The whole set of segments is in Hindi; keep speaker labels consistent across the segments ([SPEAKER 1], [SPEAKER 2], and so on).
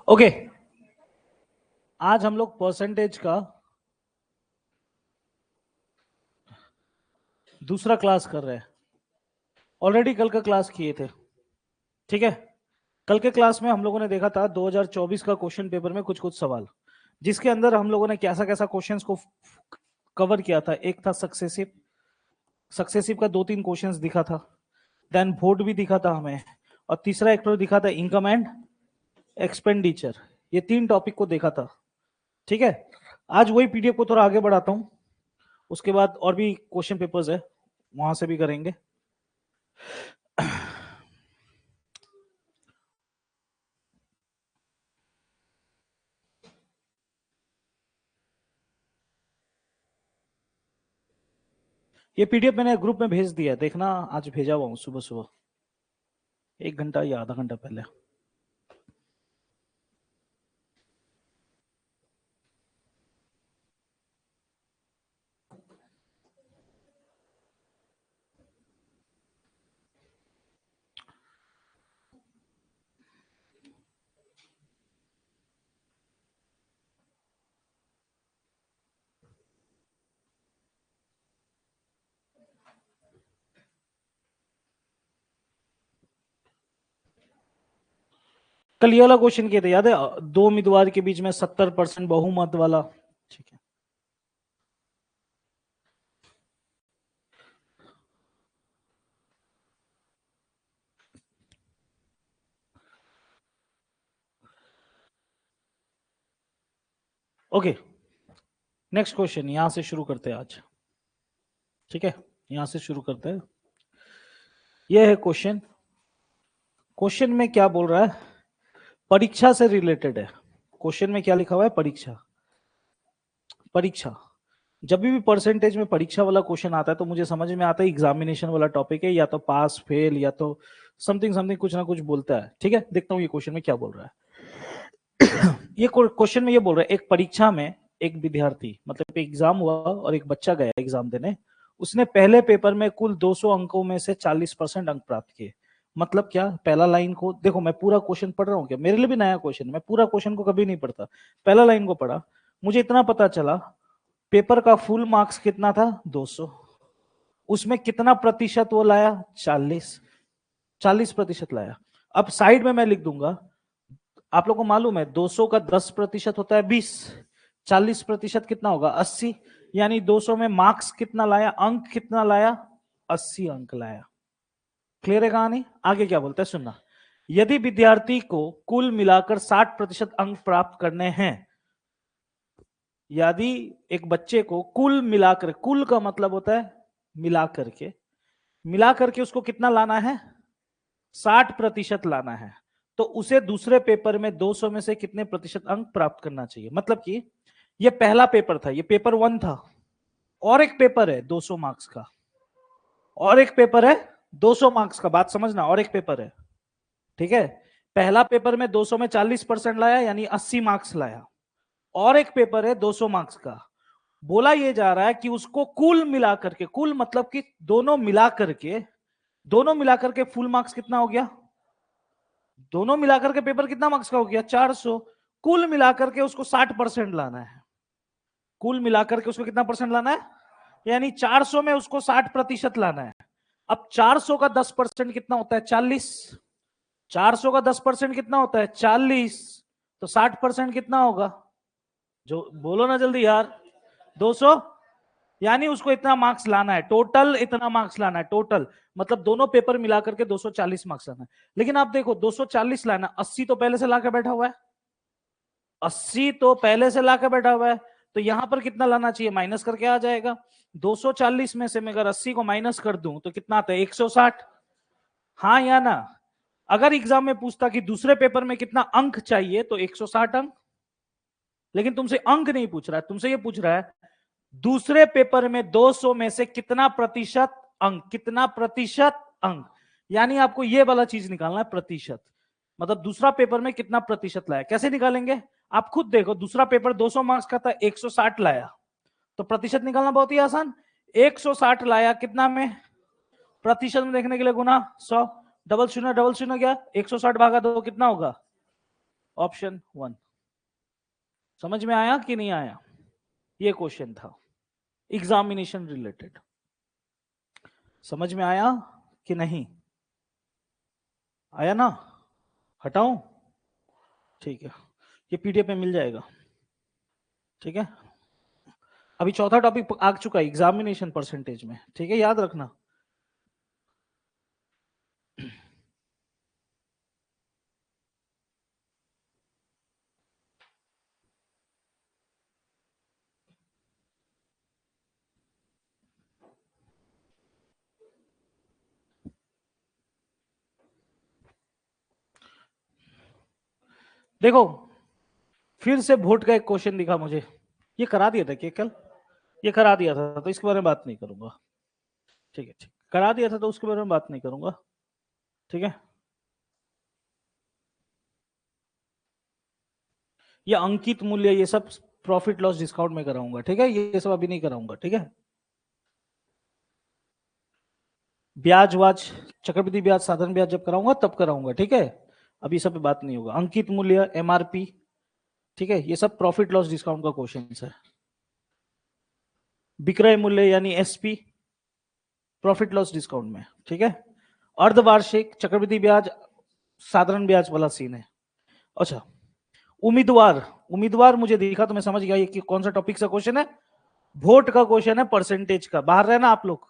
[SPEAKER 1] ओके आज हम लोग परसेंटेज का दूसरा क्लास कर रहे हैं। ऑलरेडी कल का क्लास किए थे, ठीक है। कल के क्लास में हम लोगों ने देखा था 2024 का क्वेश्चन पेपर में कुछ कुछ सवाल, जिसके अंदर हम लोगों ने कैसा कैसा क्वेश्चंस को कवर किया था। एक था सक्सेसिव, सक्सेसिव का 2-3 क्वेश्चंस दिखा था, देन वोट भी दिखा था हमें, और तीसरा एक तो दिखा था इनकम एंड एक्सपेंडिचर। ये 3 टॉपिक को देखा था, ठीक है। आज वही पीडीएफ को थोड़ा आगे बढ़ाता हूं, उसके बाद और भी क्वेश्चन पेपर्स है, वहां से भी करेंगे। ये पीडीएफ मैंने ग्रुप में भेज दिया, देखना, आज भेजा हुआ हूँ सुबह सुबह, 1 घंटा या आधा घंटा पहले। कल ये वाला क्वेश्चन किए थे, याद है? 2 उम्मीदवार के बीच में 70% बहुमत वाला, ठीक है। ओके, नेक्स्ट क्वेश्चन यहां से शुरू करते हैं आज, ठीक है। यहां से शुरू करते हैं। यह है क्वेश्चन। क्वेश्चन में क्या बोल रहा है? परीक्षा से रिलेटेड है। क्वेश्चन में क्या लिखा हुआ है? परीक्षा। परीक्षा जब भी परसेंटेज में परीक्षा वाला क्वेश्चन आता है तो मुझे समझ में आता है एग्जामिनेशन वाला टॉपिक है, या तो पास फेल या तो समथिंग समथिंग कुछ ना कुछ बोलता है, ठीक है। देखता हूँ ये क्वेश्चन में क्या बोल रहा है। ये क्वेश्चन में ये बोल रहा है, एक परीक्षा में एक विद्यार्थी, मतलब एग्जाम हुआ और एक बच्चा गया एग्जाम देने, उसने पहले पेपर में कुल 200 अंकों में से 40% अंक प्राप्त किए। मतलब क्या? पहला लाइन को देखो, मैं पूरा क्वेश्चन पढ़ रहा हूँ क्या? मेरे लिए भी नया क्वेश्चन, मैं पूरा क्वेश्चन को कभी नहीं पढ़ता। पहला लाइन को पढ़ा, मुझे इतना पता चला पेपर का फुल मार्क्स कितना था? 200। उसमें कितना प्रतिशत वो लाया? 40% लाया। अब साइड में मैं लिख दूंगा, आप लोगों को मालूम है 200 का 10% होता है 20, 40% कितना होगा? 80। यानी 200 में मार्क्स कितना लाया, अंक कितना लाया? 80 अंक लाया। क्लियर है कहानी? आगे क्या बोलता है सुनना। यदि विद्यार्थी को कुल मिलाकर 60% अंक प्राप्त करने हैं, यदि एक बच्चे को कुल मिलाकर, कुल का मतलब होता है मिला करके उसको कितना लाना है? 60% लाना है, तो उसे दूसरे पेपर में 200 में से कितने प्रतिशत अंक प्राप्त करना चाहिए? मतलब कि ये पहला पेपर था, ये पेपर 1 था, और एक पेपर है 200 मार्क्स का, और एक पेपर है 200 मार्क्स का, बात समझना, और एक पेपर है, ठीक है। पहला पेपर में 200 में 40% लाया यानी 80 मार्क्स लाया, और एक पेपर है 200 मार्क्स का। बोला ये जा रहा है कि उसको कुल मिला करके, कुल मतलब कि दोनों मिलाकर के फुल मार्क्स कितना हो गया? दोनों मिलाकर के पेपर कितना मार्क्स का हो गया? 400। कुल मिलाकर के उसको 60% लाना है। कुल मिलाकर के उसको कितना परसेंट लाना है? यानी 400 में उसको 60% लाना है। अब 400 का 10% कितना होता है? 40। 400 का 10% कितना होता है? 40। तो 60% कितना होगा? जो बोलो ना जल्दी यार। 200। यानी उसको इतना मार्क्स लाना है, टोटल इतना मार्क्स लाना है, टोटल मतलब दोनों पेपर मिलाकर के 240 मार्क्स लाना है। लेकिन आप देखो 240 लाना, 80 तो पहले से लाकर बैठा हुआ है, 80 तो पहले से लाकर बैठा हुआ है, तो यहां पर कितना लाना चाहिए? माइनस करके आ जाएगा। 240 में से मैं अगर 80 को माइनस कर दूं तो कितना आता है? 160। हाँ या ना? अगर एग्जाम में पूछता कि दूसरे पेपर में कितना अंक चाहिए तो 160 अंक। लेकिन तुमसे अंक नहीं पूछ रहा है, तुमसे ये पूछ रहा है दूसरे पेपर में 200 में से कितना प्रतिशत अंक, कितना प्रतिशत अंक। यानी आपको ये वाला चीज निकालना है, प्रतिशत। मतलब दूसरा पेपर में कितना प्रतिशत लाया। कैसे निकालेंगे? आप खुद देखो, दूसरा पेपर 200 मार्क्स का था, 160 लाया, तो प्रतिशत निकालना बहुत ही आसान। 160 लाया कितना में? प्रतिशत में देखने के लिए गुना 100, डबल शून्य गया, 160 भागा 2 कितना होगा? ऑप्शन 1। समझ में आया कि नहीं आया? ये क्वेश्चन था एग्जामिनेशन रिलेटेड। समझ में आया कि नहीं आया ना? हटाऊं? ठीक है, ये पीडीएफ में मिल जाएगा। ठीक है, अभी चौथा टॉपिक आ चुका है एग्जामिनेशन परसेंटेज में। ठीक है, याद रखना। देखो, फिर से वोट का एक क्वेश्चन दिखा मुझे। ये करा दिया था क्या कल? ये करा दिया था तो इसके बारे में बात नहीं करूंगा। ठीक है, ठीक, करा दिया था तो उसके बारे में बात नहीं करूंगा। ठीक है, ये अंकित मूल्य ये सब प्रॉफिट लॉस डिस्काउंट में कराऊंगा। ठीक है, ये सब अभी नहीं कराऊंगा। ठीक है, ब्याज वाज चक्रवृद्धि ब्याज साधारण ब्याज जब कराऊंगा तब कराऊंगा। ठीक है, अभी सब पे बात नहीं होगा। अंकित मूल्य एमआरपी, ठीक है, ये सब प्रॉफिट लॉस डिस्काउंट का क्वेश्चन है। विक्रय मूल्य यानी एसपी, प्रॉफिट लॉस डिस्काउंट में। ठीक है, अर्धवार्षिक चक्रवृद्धि ब्याज साधारण ब्याज वाला सीन है। अच्छा, उम्मीदवार, उम्मीदवार मुझे दिखा तो मैं समझ गया ये कि कौन सा टॉपिक का क्वेश्चन है। वोट का क्वेश्चन है, परसेंटेज का। बाहर रहना आप लोग,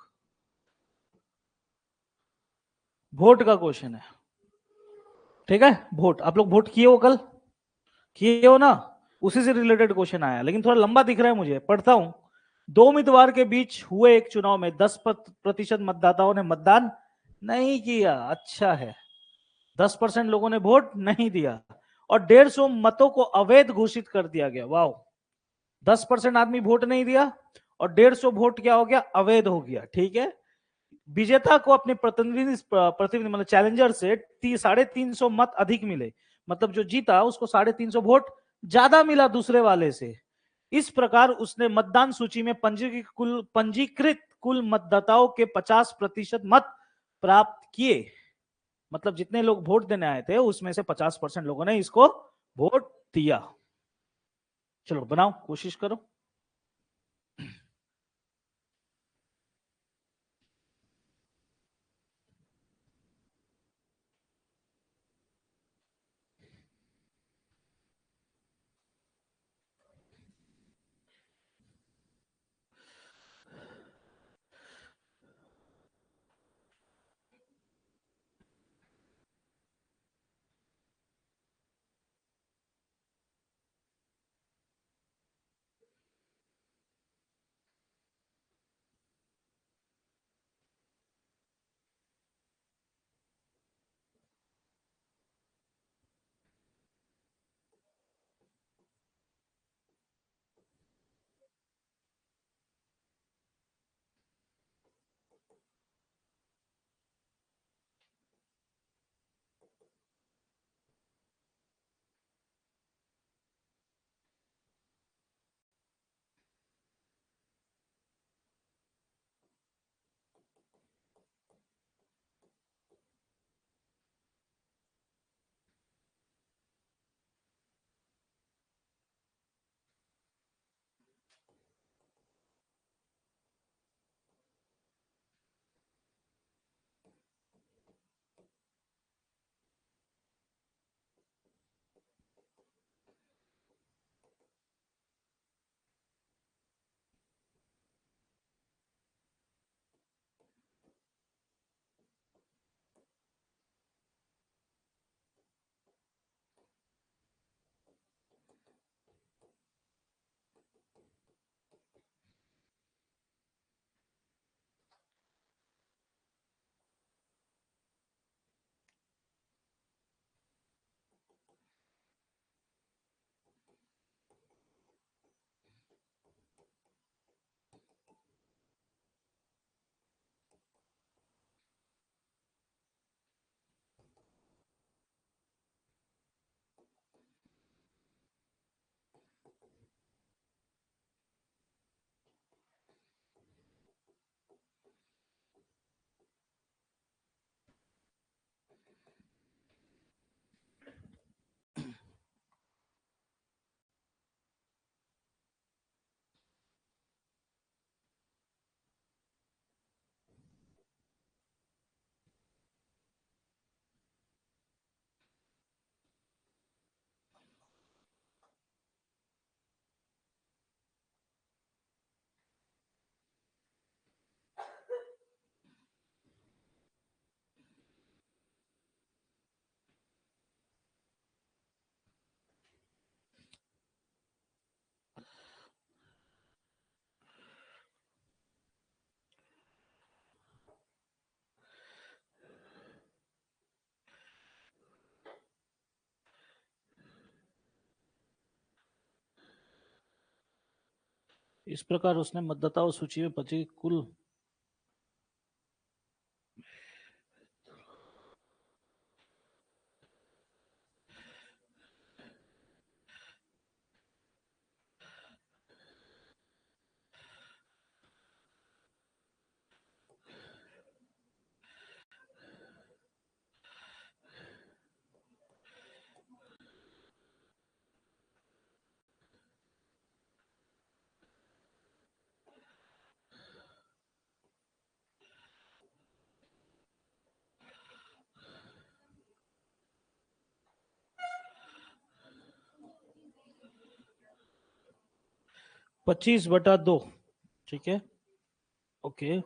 [SPEAKER 1] वोट का क्वेश्चन है। ठीक है, वोट आप लोग वोट किए हो, कल किए हो ना? उसी से रिलेटेड क्वेश्चन आया, लेकिन थोड़ा लंबा दिख रहा है मुझे, पढ़ता हूं। दो उम्मीदवार के बीच हुए एक चुनाव में 10% मतदाताओं ने मतदान नहीं किया। अच्छा है, 10% लोगों ने वोट नहीं दिया और 150 मतों को अवैध घोषित कर दिया गया। वाह, 10% आदमी वोट नहीं दिया और 150 वोट क्या हो गया? अवैध हो गया। ठीक है, विजेता को अपने प्रतिनिधि प्रतिनिधि मतलब चैलेंजर से 350 मत अधिक मिले। मतलब जो जीता उसको 350 वोट ज्यादा मिला दूसरे वाले से। इस प्रकार उसने मतदान सूची में पंजीकृत कुल मतदाताओं के 50% मत प्राप्त किए। मतलब जितने लोग वोट देने आए थे उसमें से 50% लोगों ने इसको वोट दिया। चलो बनाओ, कोशिश करो। इस प्रकार उसने मतदाताओं सूची में बचे कुल पच्चीस बटा दो। ठीक है, ओके।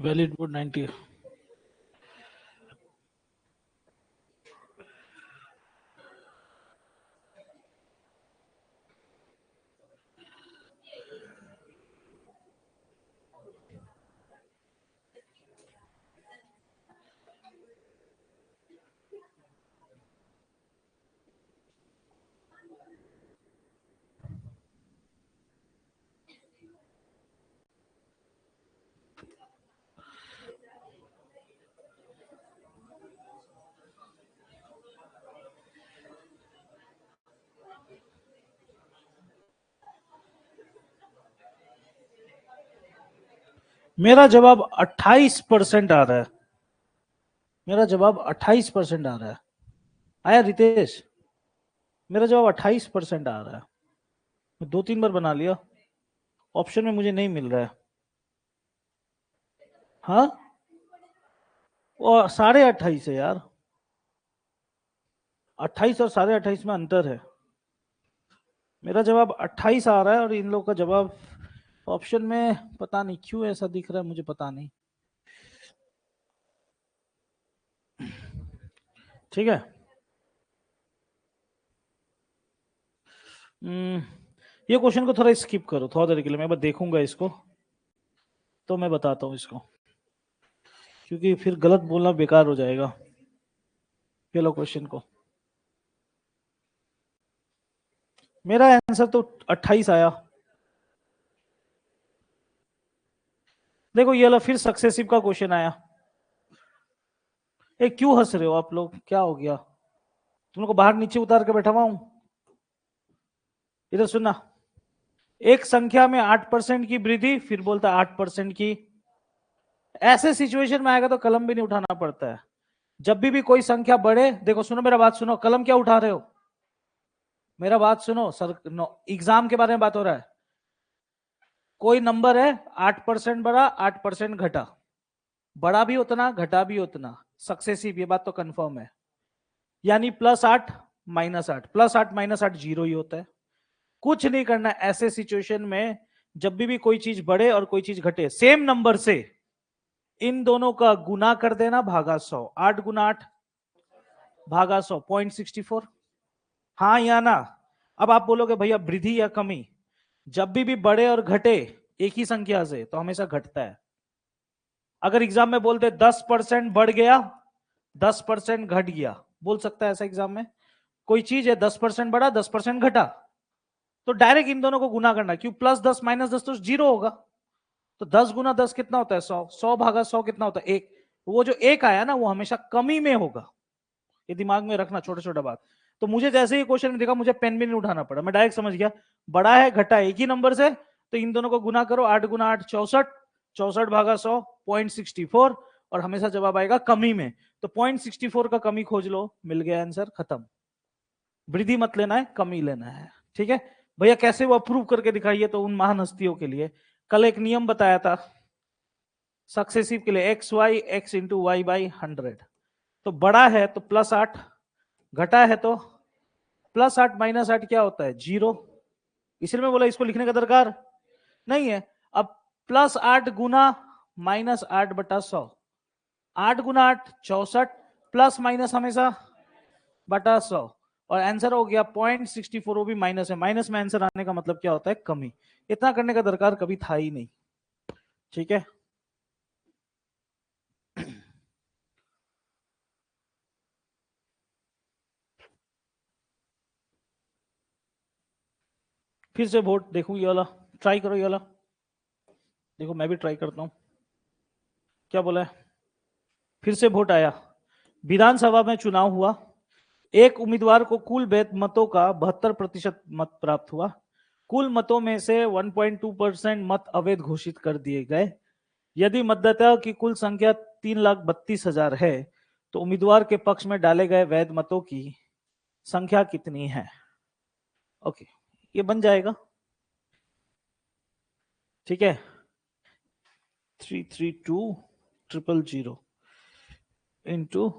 [SPEAKER 1] Valid vote 90। मेरा जवाब 28% आ रहा है। मेरा जवाब 28% आ रहा है। आया रितेश? मेरा जवाब 28% आ रहा है। मैं 2-3 बार बना लिया, ऑप्शन में मुझे नहीं मिल रहा है। हाँ, और 28.5 है यार। 28 और 28.5 में अंतर है। मेरा जवाब 28 आ रहा है और इन लोगों का जवाब ऑप्शन में पता नहीं क्यों ऐसा दिख रहा है, मुझे पता नहीं। ठीक है। ये क्वेश्चन को थोड़ा स्किप करो थोड़ा देर के लिए, मैं बस देखूंगा इसको तो मैं बताता हूँ इसको, क्योंकि फिर गलत बोलना बेकार हो जाएगा। ये लो क्वेश्चन को। मेरा आंसर तो 28 आया। देखो ये लो, फिर सक्सेसिव का क्वेश्चन आया। ए क्यों हंस रहे हो आप लोग, क्या हो गया? तुम लोग को बाहर नीचे उतार के बैठा हुआ हूं। इधर सुनना। एक संख्या में 8% की वृद्धि, फिर बोलता 8% की। ऐसे सिचुएशन में आएगा तो कलम भी नहीं उठाना पड़ता है। जब भी कोई संख्या बढ़े, देखो सुनो मेरा बात सुनो, कलम क्या उठा रहे हो? मेरा बात सुनो सर, एग्जाम के बारे में बात हो रहा है। कोई नंबर है 8% बढ़ा 8% घटा, बढ़ा भी उतना घटा भी उतना, सक्सेसिव, ये बात तो कंफर्म है। यानी +8 -8, +8 -8 जीरो ही होता है। कुछ नहीं करना ऐसे सिचुएशन में। जब भी कोई चीज बढ़े और कोई चीज घटे, सेम नंबर से इन दोनों का गुना कर देना, भागा 100। 8 गुना 8 भागा 100, 0.64। हाँ या ना? अब आप बोलोगे भैया वृद्धि या कमी, जब भी बढ़े और घटे एक ही संख्या से तो हमेशा घटता है। अगर एग्जाम में बोलते 10% बढ़ गया 10% घट गया, बोल सकता है ऐसा एग्जाम में? कोई चीज है 10% बढ़ा 10% घटा, तो डायरेक्ट इन दोनों को गुना करना, क्यों +10 -10 तो 0 होगा। तो 10 गुना 10 कितना होता है? 100। 100 भागा 100 कितना होता है? 1। वो जो एक आया ना वो हमेशा कमी में होगा, ये दिमाग में रखना, छोटा छोटा बात। तो मुझे जैसे ही क्वेश्चन में देखा, मुझे पेन भी नहीं उठाना पड़ा, मैं डायरेक्ट समझ गया बड़ा है घटा एक ही नंबर से, तो इन दोनों को गुना करो, 8 गुना 8 64, 64 भागा 100 0.64, और हमेशा जवाब आएगा कमी में। तो 0.64 का कमी खोज लो, मिल गया आंसर, खत्म। वृद्धि मत लेना है, कमी लेना है, ठीक है भैया। कैसे वो अप्रूव करके दिखाइए, तो उन महान हस्तियों के लिए कल एक नियम बताया था सक्सेसिव के लिए, x y x into y by 100। तो बड़ा है तो +8, घटा है तो +8 -8 क्या होता है? 0। इसलिए मैं बोला इसको लिखने का दरकार नहीं है। अब +8 गुना -8/100, 8 गुना 8 64, प्लस माइनस हमेशा बटा 100, और आंसर हो गया 0.64। वो भी माइनस है, माइनस में आंसर आने का मतलब क्या होता है? कमी। इतना करने का दरकार कभी था ही नहीं, ठीक है। फिर से वोट देखूं, ये वाला ट्राई करो, ये वाला देखो, मैं भी ट्राई करता हूं। क्या बोला है? फिर से वोट आया। विधानसभा में चुनाव हुआ, एक उम्मीदवार को कुल वैध मतों का 72% मत प्राप्त हुआ। कुल मतों में से 1.2% मत अवैध घोषित कर दिए गए। यदि मतदाताओं की कुल संख्या 3,32,000 है, तो उम्मीदवार के पक्ष में डाले गए वैध मतों की संख्या कितनी है? ओके, ये बन जाएगा, ठीक है। 332,000 इंटू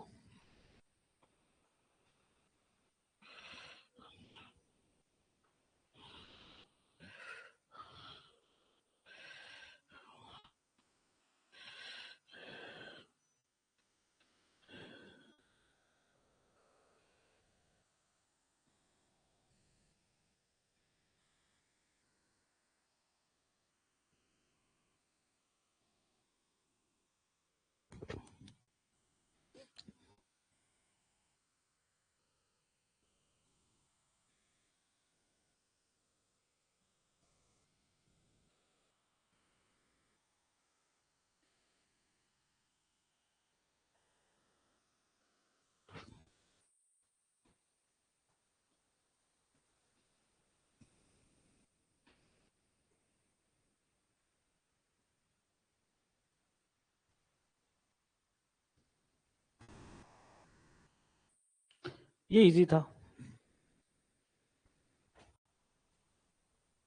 [SPEAKER 1] ये इजी था,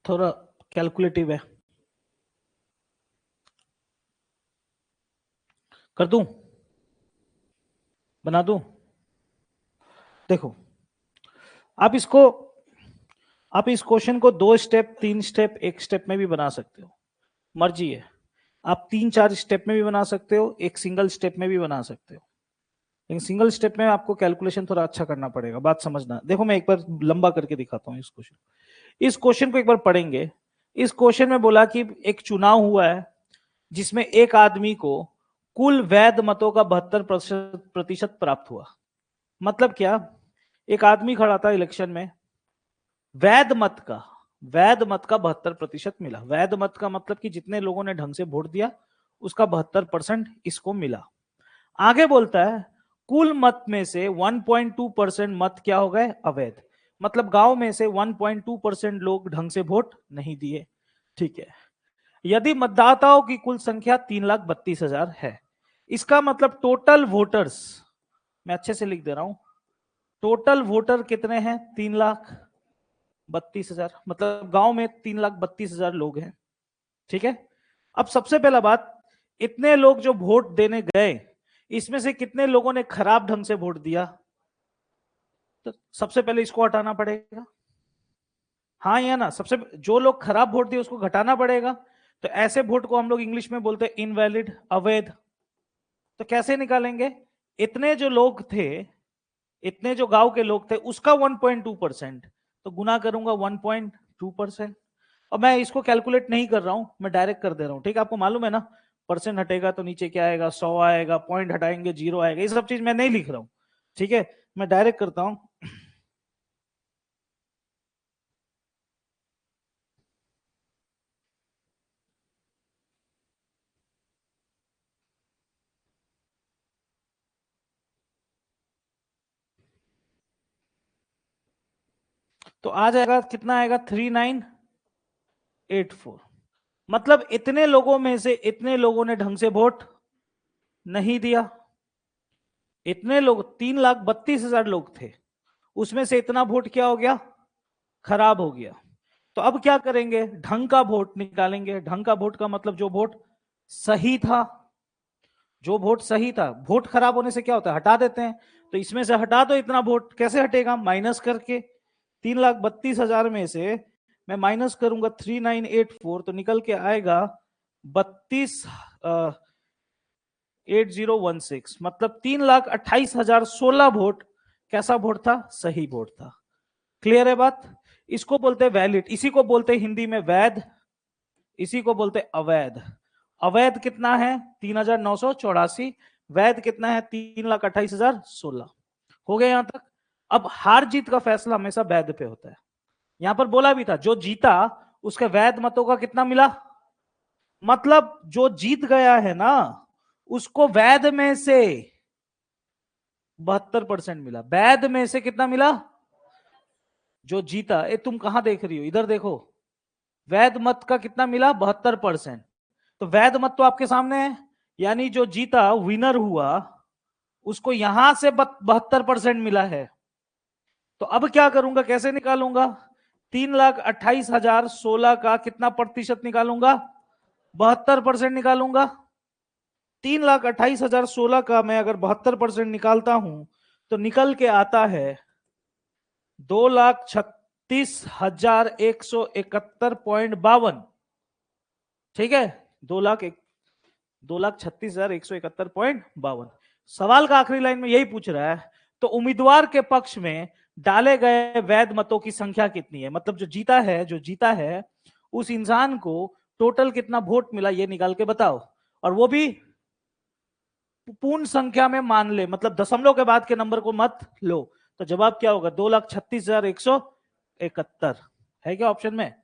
[SPEAKER 1] थोड़ा कैलकुलेटिव है, कर दूं, बना दूं? देखो, आप इसको, आप इस क्वेश्चन को 2 स्टेप 3 स्टेप 1 स्टेप में भी बना सकते हो, मर्जी है। आप 3-4 स्टेप में भी बना सकते हो, एक सिंगल स्टेप में भी बना सकते हो, लेकिन सिंगल स्टेप में आपको कैलकुलेशन थोड़ा अच्छा करना पड़ेगा, बात समझना। देखो मैं एक बार लंबा करके दिखाता हूँ इस क्वेश्चन को एक बार पढ़ेंगे। इस क्वेश्चन में बोला कि एक चुनाव हुआ है जिसमें एक आदमी को कुल वैध मतों का 72% प्राप्त हुआ। मतलब क्या? एक आदमी खड़ा था इलेक्शन में, वैध मत का 72% मिला। वैध मत का मतलब कि जितने लोगों ने ढंग से वोट दिया उसका 72% इसको मिला। आगे बोलता है कुल मत में से 1.2% मत क्या हो गए? अवैध। मतलब गांव में से 1.2% लोग ढंग से वोट नहीं दिए, ठीक है। यदि मतदाताओं की कुल संख्या 3,32,000 है, इसका मतलब टोटल वोटर्स, मैं अच्छे से लिख दे रहा हूं, टोटल वोटर कितने हैं? 3,32,000। मतलब गांव में 3,32,000 लोग हैं, ठीक है। अब सबसे पहला बात, इतने लोग जो वोट देने गए, इसमें से कितने लोगों ने खराब ढंग से वोट दिया? तो सबसे पहले इसको हटाना पड़ेगा, हाँ या ना? सबसे जो लोग खराब वोट दिए उसको घटाना पड़ेगा। तो ऐसे वोट को हम लोग इंग्लिश में बोलते हैं इनवैलिड, अवैध। तो कैसे निकालेंगे? इतने जो लोग थे, इतने जो गांव के लोग थे, उसका 1.2%, तो गुना करूंगा 1.2%। और मैं इसको कैलकुलेट नहीं कर रहा हूं, मैं डायरेक्ट कर दे रहा हूं, ठीक है। आपको मालूम है ना परसेंट हटेगा तो नीचे क्या आएगा, 100 आएगा, पॉइंट हटाएंगे 0 आएगा। ये सब चीज मैं नहीं लिख रहा हूं, ठीक है, मैं डायरेक्ट करता हूं। तो आ जाएगा, कितना आएगा, 3984। मतलब इतने लोगों में से इतने लोगों ने ढंग से वोट नहीं दिया। इतने लोग, 3,32,000 लोग थे, उसमें से इतना वोट क्या हो गया, खराब हो गया। तो अब क्या करेंगे, ढंग का वोट निकालेंगे। ढंग का वोट का मतलब जो वोट सही था, जो वोट सही था। वोट खराब होने से क्या होता है, हटा देते हैं। तो इसमें से हटा दो इतना वोट, कैसे हटेगा, माइनस करके। 3,32,000 में से मैं माइनस करूंगा 3984, तो निकल के आएगा 8016, मतलब 3,28,016 वोट कैसा वोट था, सही वोट था। क्लियर है बात। इसको बोलते हैं वैलिड, इसी को बोलते हैं हिंदी में वैध, इसी को बोलते हैं अवैध। अवैध कितना है, 3,984। वैध कितना है, 3,28,016। हो गया यहां तक। अब हार जीत का फैसला हमेशा वैध पे होता है। यहां पर बोला भी था, जो जीता उसके वैध मतों का कितना मिला, मतलब जो जीत गया है ना, उसको वैध में से 72% मिला। वैध में से कितना मिला, जो जीता, तुम कहां देख रही हो, इधर देखो। वैध मत का कितना मिला, 72%। तो वैध मत तो आपके सामने है, यानी जो जीता, विनर हुआ, उसको यहां से 72% मिला है। तो अब क्या करूंगा, कैसे निकालूंगा, 3,28,016 का कितना प्रतिशत निकालूंगा, 72% निकालूंगा। 3,28,016 का मैं अगर 72% निकालता हूं तो निकल के आता है 2,36,171.52। ठीक है, 2,36,171.52। सवाल का आखिरी लाइन में यही पूछ रहा है, तो उम्मीदवार के पक्ष में डाले गए वैध मतों की संख्या कितनी है, मतलब जो जीता है, जो जीता है उस इंसान को टोटल कितना वोट मिला, ये निकाल के बताओ। और वो भी पूर्ण संख्या में मान ले, मतलब दशमलव के बाद के नंबर को मत लो। तो जवाब क्या होगा, 2,36,171 है क्या ऑप्शन में,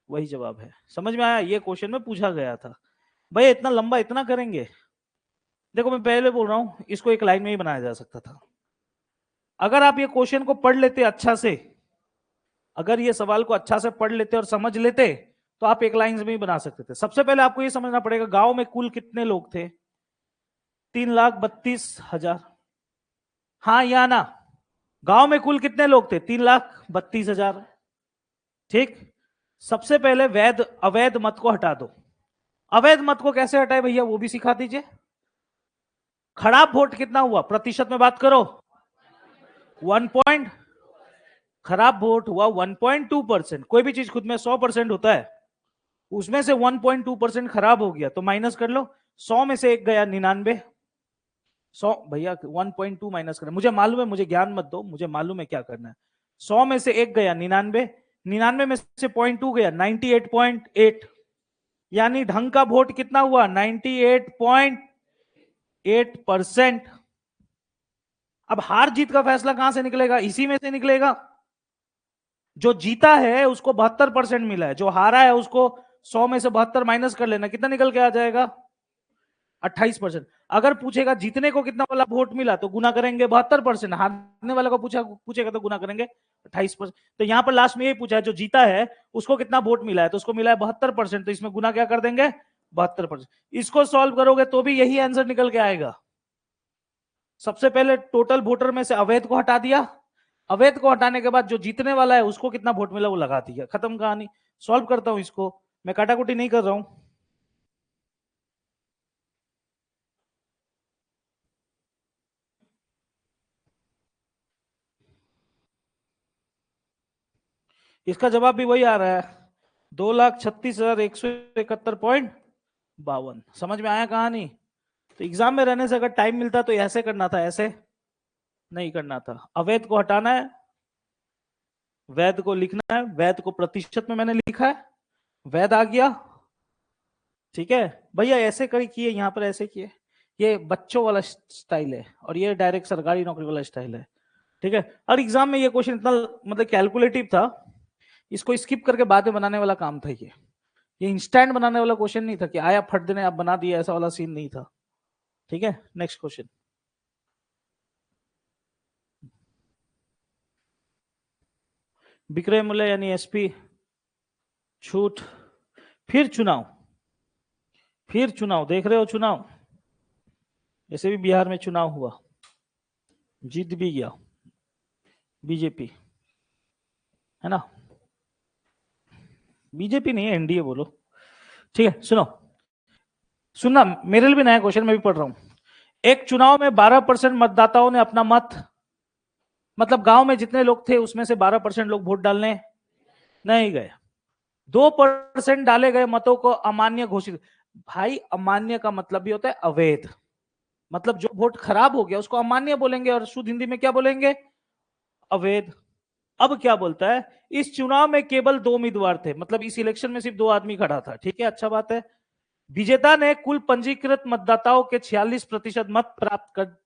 [SPEAKER 1] वही जवाब है। समझ में आया, ये क्वेश्चन में पूछा गया था। भाई इतना लंबा इतना करेंगे, देखो मैं पहले बोल रहा हूं, इसको एक लाइन में ही बनाया जा सकता था। अगर आप ये क्वेश्चन को पढ़ लेते अच्छा से, अगर ये सवाल को अच्छा से पढ़ लेते और समझ लेते, तो आप एक लाइन में ही बना सकते थे। सबसे पहले आपको ये समझना पड़ेगा, गांव में कुल कितने लोग थे, 3,32,000। हाँ या ना, गांव में कुल कितने लोग थे, 3,32,000। ठीक, सबसे पहले वैध अवैध मत को हटा दो। अवैध मत को कैसे हटाए भैया, वो भी सिखा दीजिए। खराब वोट कितना हुआ, प्रतिशत में बात करो, 1 पॉइंट, खराब वोट हुआ 1.2%। कोई भी चीज खुद में 100% होता है, उसमें से 1.2% खराब हो गया तो माइनस कर लो। 100 में से एक गया 99, 100 भैया 1.2 माइनस करना, मुझे मालूम है, मुझे ज्ञान मत दो, मुझे मालूम है क्या करना है। 100 में से एक गया 99, 99 में से 0.2 गया 98.8, यानी ढंग का वोट कितना हुआ, 98.8%। अब हार जीत का फैसला कहां से निकलेगा, इसी में से निकलेगा। जो जीता है उसको 72% मिला है, जो हारा है उसको 100 में से 72 माइनस कर लेना, कितना निकल के आ जाएगा, 28%। अगर पूछेगा जीतने को कितना वाला वोट मिला, तो गुना करेंगे 72%। हारने वाले को पूछेगा तो गुना करेंगे 28%। तो यहां पर लास्ट में यही पूछा है, जो जीता है उसको कितना वोट मिला है, तो उसको मिला है 72%, तो इसमें गुना क्या कर देंगे, 72%। इसको सॉल्व करोगे तो भी यही आंसर निकल के आएगा। सबसे पहले टोटल वोटर में से अवैध को हटा दिया, अवैध को हटाने के बाद जो जीतने वाला है उसको कितना वोट मिला वो लगा दिया, खत्म कहानी। सॉल्व करता हूं इसको, मैं काटाकुटी नहीं कर रहा हूं। इसका जवाब भी वही आ रहा है, 2,36,171.52। समझ में आया कहानी। तो एग्जाम में रहने से अगर टाइम मिलता तो ऐसे करना था, ऐसे नहीं करना था। अवैध को हटाना है, वैध को लिखना है, वैध को प्रतिशत में मैंने लिखा है, वैध आ गया, ठीक है भैया, ऐसे करी किए, यहाँ पर ऐसे किए, ये बच्चों वाला स्टाइल है और ये डायरेक्ट सरकारी नौकरी वाला स्टाइल है। ठीक है, और एग्जाम में ये क्वेश्चन इतना मतलब कैलकुलेटिव था, इसको स्किप करके बाद में बनाने वाला काम था ये इंस्टेंट बनाने वाला क्वेश्चन नहीं था कि आया फट देने आप बना दिया, ऐसा वाला सीन नहीं था। ठीक है, नेक्स्ट क्वेश्चन। विक्रय मूल्य यानी एसपी, छूट, फिर चुनाव, फिर चुनाव, देख रहे हो चुनाव, ऐसे भी बिहार में चुनाव हुआ, जीत भी गया बीजेपी, है ना, बीजेपी नहीं है, एनडीए बोलो। ठीक है, सुनो, सुनना, मेरे लिए भी नया क्वेश्चन, मैं भी पढ़ रहा हूं। एक चुनाव में 12% मतदाताओं ने अपना मत, मतलब गांव में जितने लोग थे उसमें से 12% लोग वोट डालने नहीं गए, 2% डाले गए मतों को अमान्य घोषित। भाई अमान्य का मतलब भी होता है अवैध, मतलब जो वोट खराब हो गया उसको अमान्य बोलेंगे, और शुद्ध हिंदी में क्या बोलेंगे, अवैध। अब क्या बोलता है, इस चुनाव में केवल 2 उम्मीदवार थे, मतलब इस इलेक्शन में सिर्फ 2 आदमी खड़ा था। ठीक है, अच्छा बात है। विजेता ने कुल पंजीकृत मतदाताओं के 46% मत प्राप्त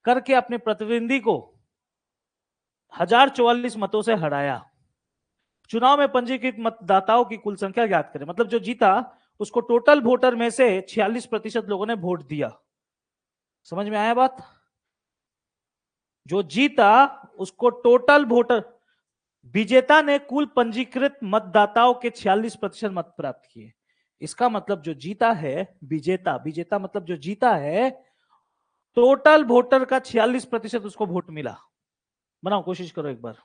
[SPEAKER 1] करके अपने प्रतिद्वंदी को 1044 मतों से हराया। चुनाव में पंजीकृत मतदाताओं की कुल संख्या ज्ञात करें, मतलब जो जीता उसको टोटल वोटर में से 46% लोगों ने वोट दिया। समझ में आया बात, जो जीता उसको टोटल वोटर, विजेता ने कुल पंजीकृत मतदाताओं के 46% मत प्राप्त किए। इसका मतलब जो जीता है, विजेता, विजेता मतलब जो जीता है, टोटल वोटर का 46% उसको वोट मिला। बनाओ, कोशिश करो एक बार।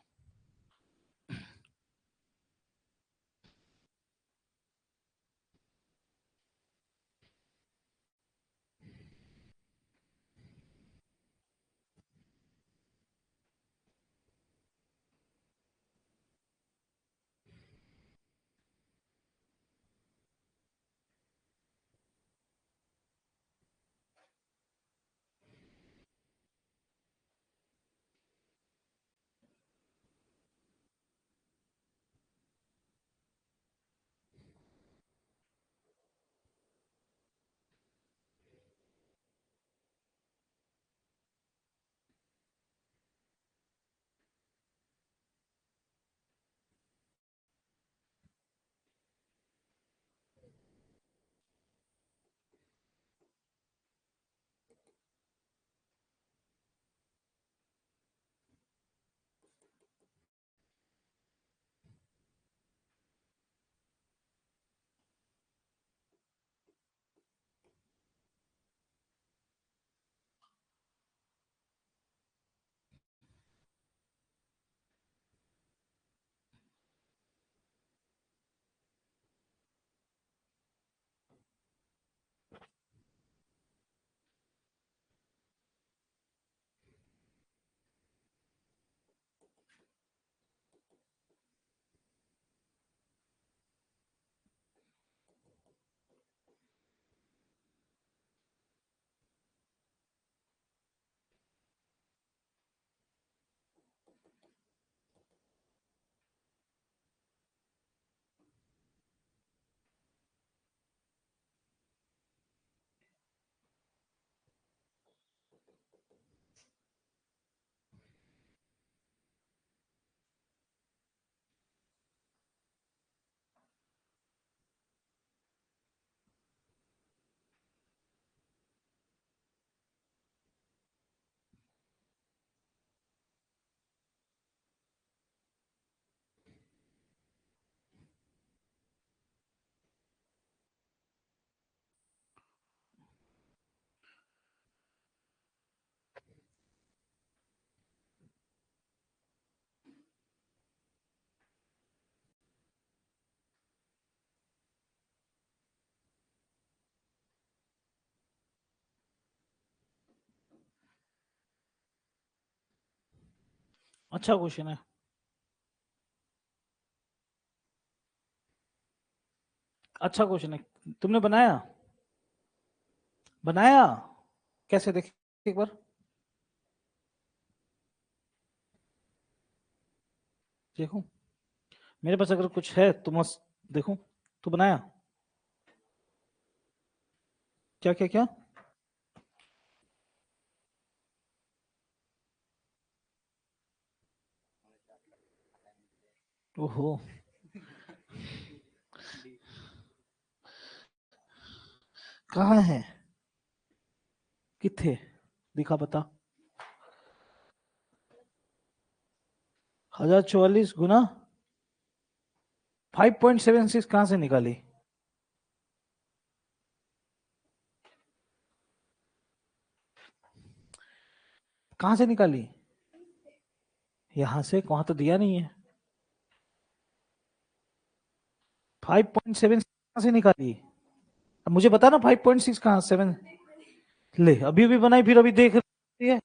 [SPEAKER 1] अच्छा क्वेश्चन है, अच्छा क्वेश्चन है। तुमने बनाया, बनाया कैसे, देख एक बार, देखो मेरे पास अगर कुछ है तो मस्त, देखो, तू बनाया, क्या क्या क्या? ओहो, कहाँ है? किथे दिखा बता। 1044 गुना 5.76 कहां से निकाली? कहां से निकाली? यहां से, वहां तो दिया नहीं है। 5.7 कहां से निकाली? अब मुझे बता ना 5.6 कहां, 7? ले, अभी भी बनाई, फिर अभी देख रही है।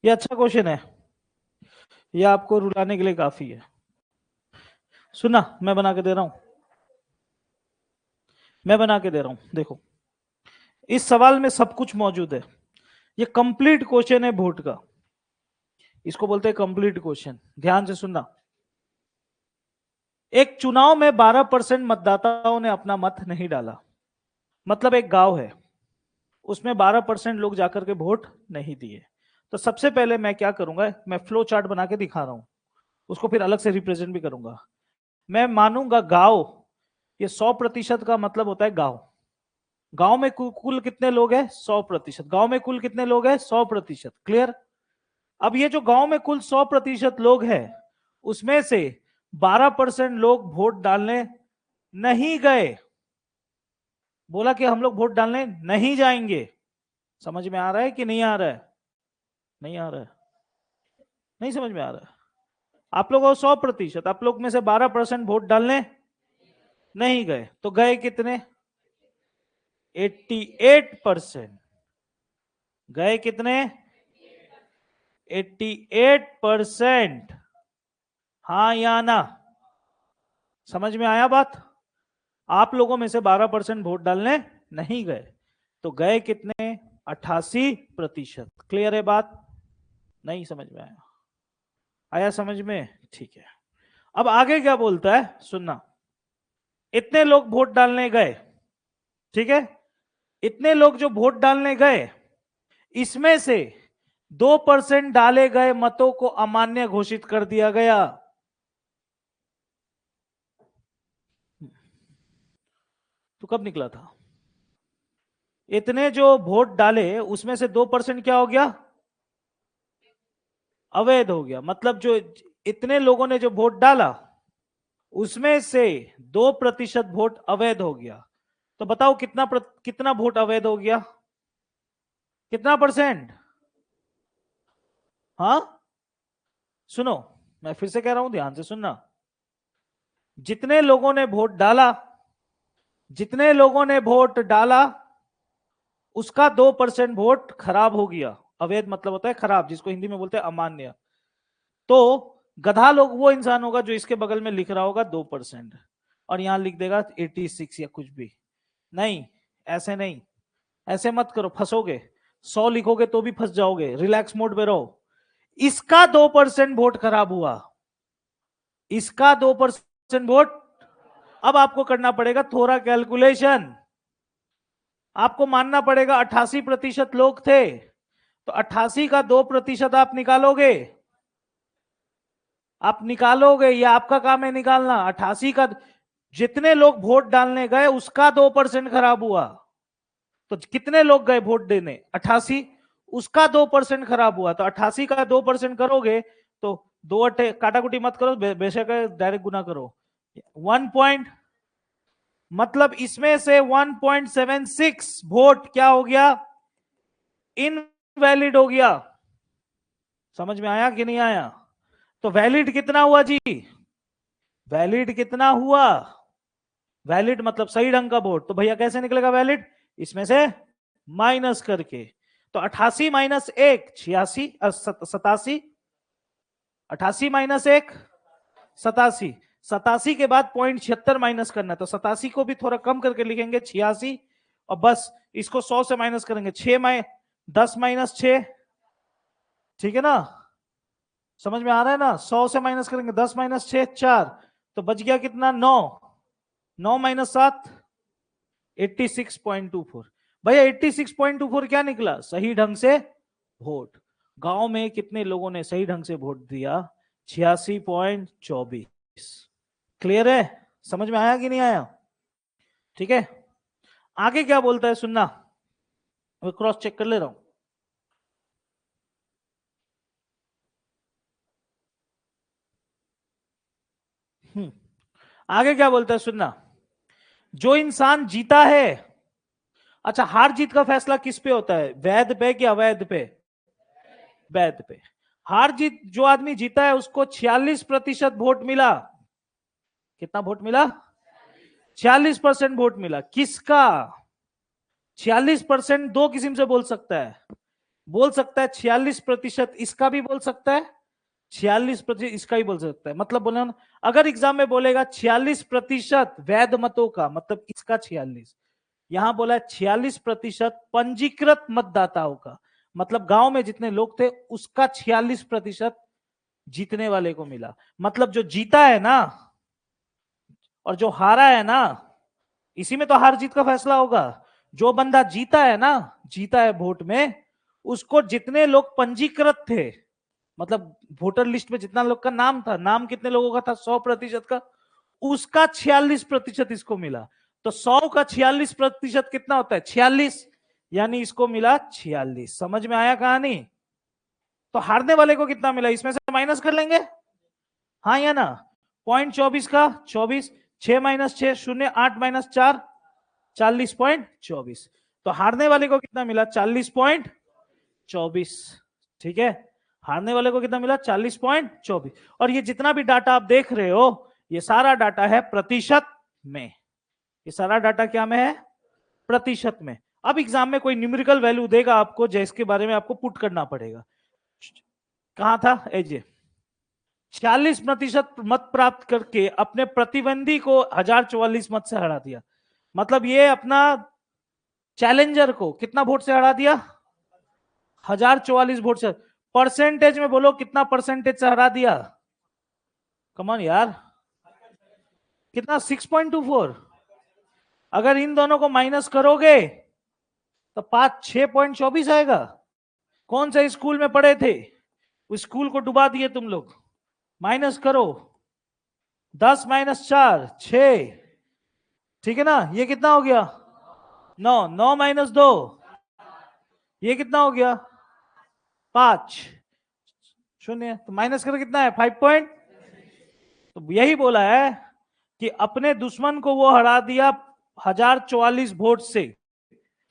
[SPEAKER 1] ये अच्छा क्वेश्चन है, ये आपको रुलाने के लिए काफी है। सुना, मैं बना के दे रहा हूं, मैं बना के दे रहा हूं, देखो। इस सवाल में सब कुछ मौजूद है। ये कंप्लीट क्वेश्चन है वोट का, इसको बोलते हैं कंप्लीट क्वेश्चन। ध्यान से सुनना। एक चुनाव में 12% मतदाताओं ने अपना मत नहीं डाला। मतलब एक गांव है, उसमें 12% लोग जाकर के वोट नहीं दिए। तो सबसे पहले मैं क्या करूंगा, मैं फ्लो चार्ट बना के दिखा रहा हूं, उसको फिर अलग से रिप्रेजेंट भी करूंगा। मैं मानूंगा गांव, ये 100% का मतलब होता है गांव। गांव में कुल कितने लोग हैं? 100%। गांव में कुल कितने लोग हैं? 100%। क्लियर? अब ये जो गांव में कुल 100% लोग हैं, उसमें से 12% लोग वोट डालने नहीं गए। बोला कि हम लोग वोट डालने नहीं जाएंगे। समझ में आ रहा है कि नहीं आ रहा है? नहीं आ रहा है? नहीं समझ में आ रहा है? आप लोग हो 100%, आप लोग में से 12% वोट डालने नहीं गए, तो गए कितने? 88%। गए कितने? 88%। हाँ या ना? समझ में आया बात? आप लोगों में से 12% वोट डालने नहीं गए, तो गए कितने? 88%। क्लियर है बात? नहीं समझ में आया? आया समझ में? ठीक है। अब आगे क्या बोलता है सुनना। इतने लोग वोट डालने गए, ठीक है? इतने लोग जो वोट डालने गए, इसमें से 2% डाले गए मतों को अमान्य घोषित कर दिया गया। तो कब निकला था? इतने जो वोट डाले उसमें से 2% क्या हो गया? अवैध हो गया। मतलब जो इतने लोगों ने जो वोट डाला, उसमें से 2% वोट अवैध हो गया। तो बताओ कितना वोट अवैध हो गया? कितना परसेंट? हाँ, सुनो, मैं फिर से कह रहा हूं, ध्यान से सुनना। जितने लोगों ने वोट डाला, जितने लोगों ने वोट डाला, उसका 2% वोट खराब हो गया। अवैध मतलब होता है खराब, जिसको हिंदी में बोलते हैं अमान्य। तो गधा लोग वो इंसान होगा जो इसके बगल में लिख रहा होगा 2%, और यहां लिख देगा 86 या कुछ भी। नहीं, ऐसे नहीं, ऐसे मत करो, फंसोगे। 100 लिखोगे तो भी फंस जाओगे, रिलैक्स मोड में रहो। इसका 2% वोट खराब हुआ, इसका 2% वोट। अब आपको करना पड़ेगा थोड़ा कैलकुलेशन। आपको मानना पड़ेगा 88% लोग थे, तो 88 का 2% आप निकालोगे। आप निकालोगे, ये आपका काम है निकालना। 88 का, जितने लोग वोट डालने गए उसका 2% खराब हुआ। तो कितने लोग गए वोट देने? 88, उसका 2% खराब हुआ। तो 88 का 2% करोगे तो दो अट्ठे, काटाकुटी मत करो, बेशक डायरेक्ट गुना करो। 1 पॉइंट, मतलब इसमें से 1.76 वोट क्या हो गया? इनवैलिड हो गया। समझ में आया कि नहीं आया? तो वैलिड कितना हुआ जी? वैलिड कितना हुआ? वैलिड मतलब सही ढंग का वोट। तो भैया कैसे निकलेगा वैलिड? इसमें से माइनस करके। तो 88 माइनस 1 86, 87। 88 माइनस 1 87। 87 के बाद 0.76 माइनस करना है, तो 87 को भी थोड़ा कम करके लिखेंगे 86, और बस इसको 100 से माइनस करेंगे। 10 माइनस 6, ठीक है ना? समझ में आ रहा है ना? 100 से माइनस करेंगे, 10 माइनस 6 4, तो बच गया कितना, 9, 9 माइनस 7, 86.24। भैया 86.24 क्या निकला, सही ढंग से वोट। गांव में कितने लोगों ने सही ढंग से वोट दिया, 86.24। क्लियर है, समझ में आया कि नहीं आया? ठीक है, आगे क्या बोलता है सुनना, मैं क्रॉस चेक कर ले रहा हूं। आगे क्या बोलता है सुनना, जो इंसान जीता है, अच्छा हार जीत का फैसला किस पे होता है, वैध पे कि अवैध पे? वैध पे। हार जीत, जो आदमी जीता है उसको 46% वोट मिला। कितना वोट मिला? 46% वोट मिला। किसका? 46% दो किस्म से बोल सकता है, बोल सकता है 46% इसका भी बोल सकता है, 46% इसका ही बोल सकता है। मतलब बोले ना, अगर एग्जाम में बोलेगा 46% वैध मतों का, मतलब इसका 46, यहां बोला 46% पंजीकृत मतदाताओं का, मतलब गांव में जितने लोग थे उसका 46% जीतने वाले को मिला। मतलब जो जीता है ना और जो हारा है ना, इसी में तो हार जीत का फैसला होगा। जो बंदा जीता है ना, जीता है वोट में, उसको जितने लोग पंजीकृत थे, मतलब वोटर लिस्ट में जितना लोग का नाम था, नाम कितने लोगों का था, 100% का, उसका 46% इसको मिला। तो 100 का 46% कितना होता है, 46, यानी इसको मिला 46। समझ में आया कहानी? तो हारने वाले को कितना मिला, इसमें से माइनस कर लेंगे, हाँ या ना? 0.24 का 24, 6 - 6 शून्य, 8 - 4 40.24। तो हारने वाले को कितना मिला, 40.24। ठीक है, हारने वाले को कितना मिला, 40.24। और ये जितना भी डाटा आप देख रहे हो, ये सारा डाटा है प्रतिशत में। ये सारा डाटा क्या में है, प्रतिशत में। अब एग्जाम में कोई न्यूमेरिकल वैल्यू देगा आपको, जिसके बारे में आपको पुट करना पड़ेगा। कहां था एजे, 40% मत प्राप्त करके अपने प्रतिद्वंदी को 1044 मत से हरा दिया। मतलब ये अपना चैलेंजर को कितना वोट से हरा दिया, 1044 वोट से। परसेंटेज में बोलो कितना परसेंटेज से हरा दिया, कमान यार, कितना, 6.24। अगर इन दोनों को माइनस करोगे तो 6.24 आएगा। कौन से स्कूल में पढ़े थे, उस स्कूल को डुबा दिए तुम लोग। माइनस करो, 10 - 4 6, ठीक है ना, ये कितना हो गया, 9, 9 - 2, ये कितना हो गया, 5 शून्य, तो माइनस करके कितना है, 5 तो यही बोला है कि अपने दुश्मन को वो हरा दिया 1044 वोट से।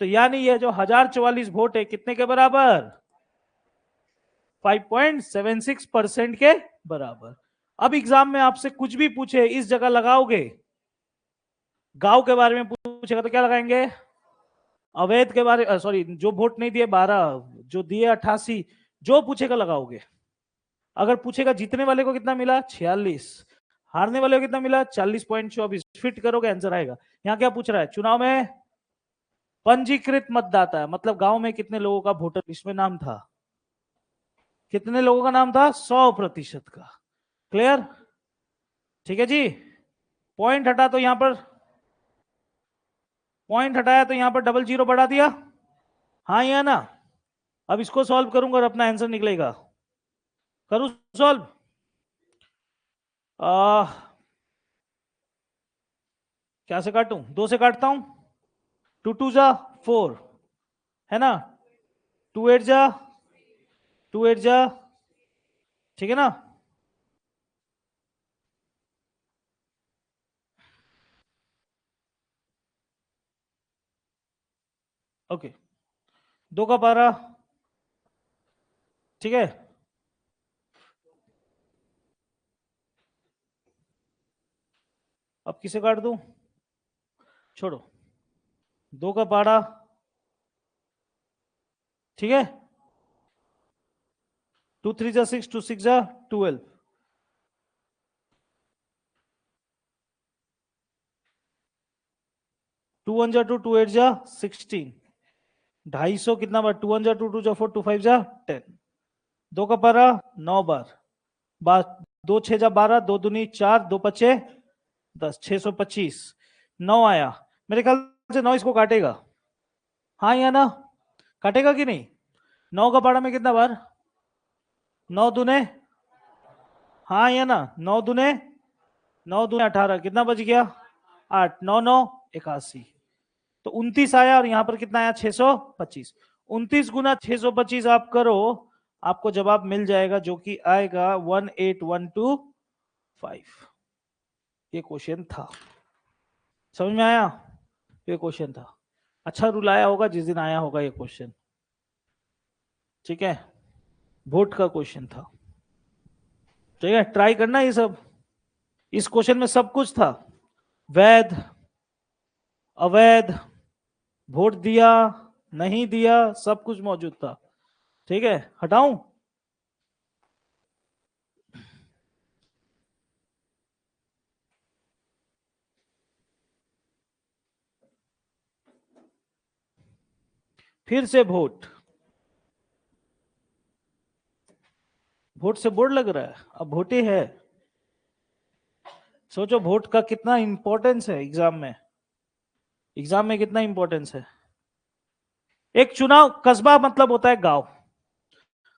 [SPEAKER 1] तो यानी ये जो 1044 वोट है कितने के बराबर, 5.76% के बराबर। अब एग्जाम में आपसे कुछ भी पूछे, इस जगह लगाओगे, गांव के बारे में पूछेगा तो क्या लगाएंगे, अवैध के बारे, सॉरी जो वोट नहीं दिए 12, जो दिए 88, जो पूछेगा लगाओगे। अगर पूछेगा जीतने वाले को कितना मिला, 46, हारने वाले को कितना मिला, 40.24, फिट करोगे आंसर आएगा। यहाँ क्या पूछ रहा है, चुनाव में पंजीकृत मतदाता है, मतलब गांव में कितने लोगों का वोटर लिस्ट में नाम था, कितने लोगों का नाम था, 100% का। क्लियर? ठीक है जी। पॉइंट हटा तो यहां पर, पॉइंट हटाया तो यहां पर डबल जीरो बढ़ा दिया, हाँ या ना? अब इसको सॉल्व करूंगा और अपना आंसर निकलेगा। करूं सॉल्व? क्या से काटूं, 2 से काटता हूं, 2 2 जा 4, है ना, 2 8 जा 2 8 जा, ठीक है ना? ओके, 2 का 12, ठीक है, अब किसे काट दूं, छोड़ो, 2 का 12, ठीक है, 2 3 जा 6, 2 6 जा 12, 2 1 जा 2, 2 8 जा 16, 250 कितना बार, 2 1 जा 2, 2 जा 4, 2 5 जा 10, 2 का 12 9 बार, 2 6 जा 12, 2 दूनी 4, 2 पचे 10, 625। 9 आया, मेरे ख्याल से 9 इसको काटेगा, हाँ या ना, काटेगा कि नहीं? 9 का पाड़ा में कितना बार? 9 दूने, हाँ या ना, 9 दूने 18, कितना बच गया? 8, 9 9 81, तो 29 आया, और यहां पर कितना आया? 625। 29 गुना 625 आप करो, आपको जवाब मिल जाएगा, जो कि आएगा 18125। ये क्वेश्चन था, समझ में आया? ये क्वेश्चन था, अच्छा रूल आया होगा जिस दिन आया होगा ये क्वेश्चन, ठीक है, वोट का क्वेश्चन था, ठीक है, ट्राई करना ये सब। इस क्वेश्चन में सब कुछ था, वैध, अवैध, वोट दिया, नहीं दिया, सब कुछ मौजूद था, ठीक है। हटाऊं? फिर से वोट, वोट से बोर्ड लग रहा है, अब वोटे है। सोचो वोट का कितना इंपॉर्टेंस है एग्जाम में, एग्जाम में कितना इंपॉर्टेंस है। एक चुनाव, कस्बा मतलब होता है गांव,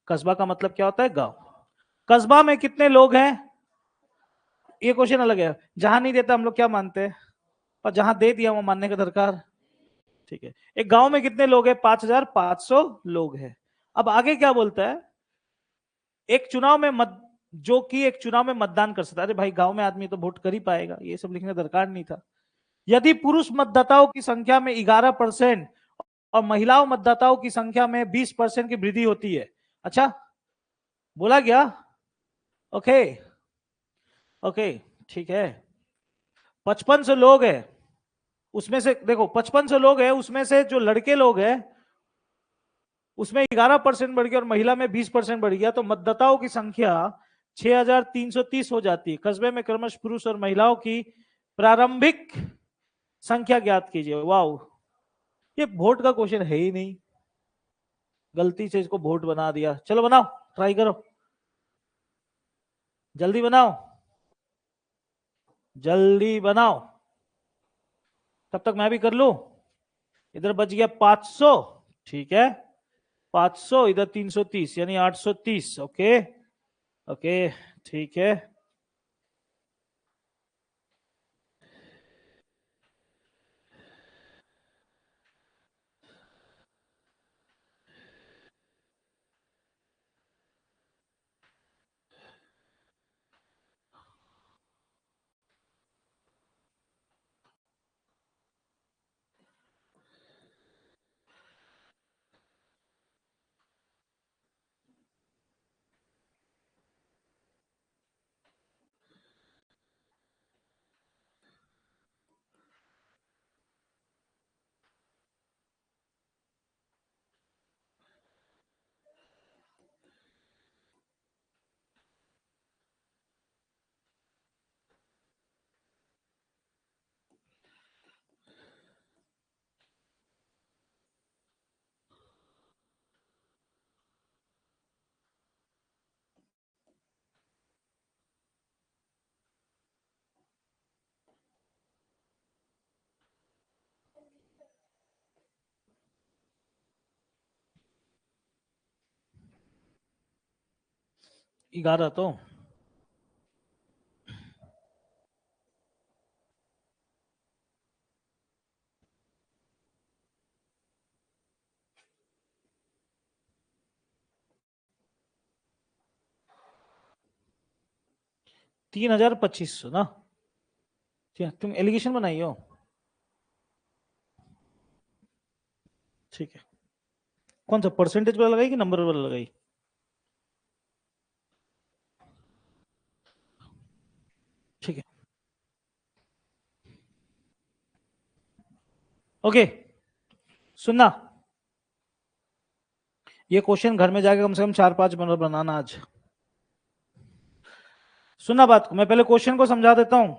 [SPEAKER 1] कस्बा का मतलब क्या होता है? गांव। कस्बा में कितने लोग हैं? ये क्वेश्चन अलग है, जहां नहीं देता हम लोग क्या मानते हैं, और जहां दे दिया वो मानने का दरकार, ठीक है। एक गांव में कितने लोग हैं? 5500 लोग हैं। अब आगे क्या बोलता है, एक चुनाव में मत, जो कि एक चुनाव में मतदान कर सकता है। अरे भाई गांव में आदमी तो वोट कर ही पाएगा, ये सब लिखने का दरकार नहीं था। यदि पुरुष मतदाताओं की संख्या में 11% और महिलाओं मतदाताओं की संख्या में 20% की वृद्धि होती है। अच्छा, बोला गया, ओके ओके, ठीक है। 5500 लोग हैं, उसमें से देखो 5500 लोग हैं, उसमें से जो लड़के लोग हैं उसमें 11% बढ़ गया और महिला में 20% बढ़ गया, तो मतदाताओं की संख्या 6330 हो जाती है। कस्बे में क्रमश पुरुष और महिलाओं की प्रारंभिक संख्या ज्ञात कीजिए। वाह, ये वोट का क्वेश्चन है ही नहीं, गलती से इसको वोट बना दिया। चलो बनाओ, ट्राई करो, जल्दी बनाओ, जल्दी बनाओ, तब तक मैं भी कर लूं। इधर बच गया 500, ठीक है, 500, इधर 330, यानी 830। ओके ओके, ठीक है। ग्यारह तो 3250 ना, ठीक है, तुम एलिगेशन बनाई हो, ठीक है। कौन सा परसेंटेज वाला लगाई कि नंबर वाला लगाई? ठीक है, ओके। सुनना, ये क्वेश्चन घर में जाके कम से कम 4-5 मिनट बनाना आज। सुनना बात को, मैं पहले क्वेश्चन को समझा देता हूं,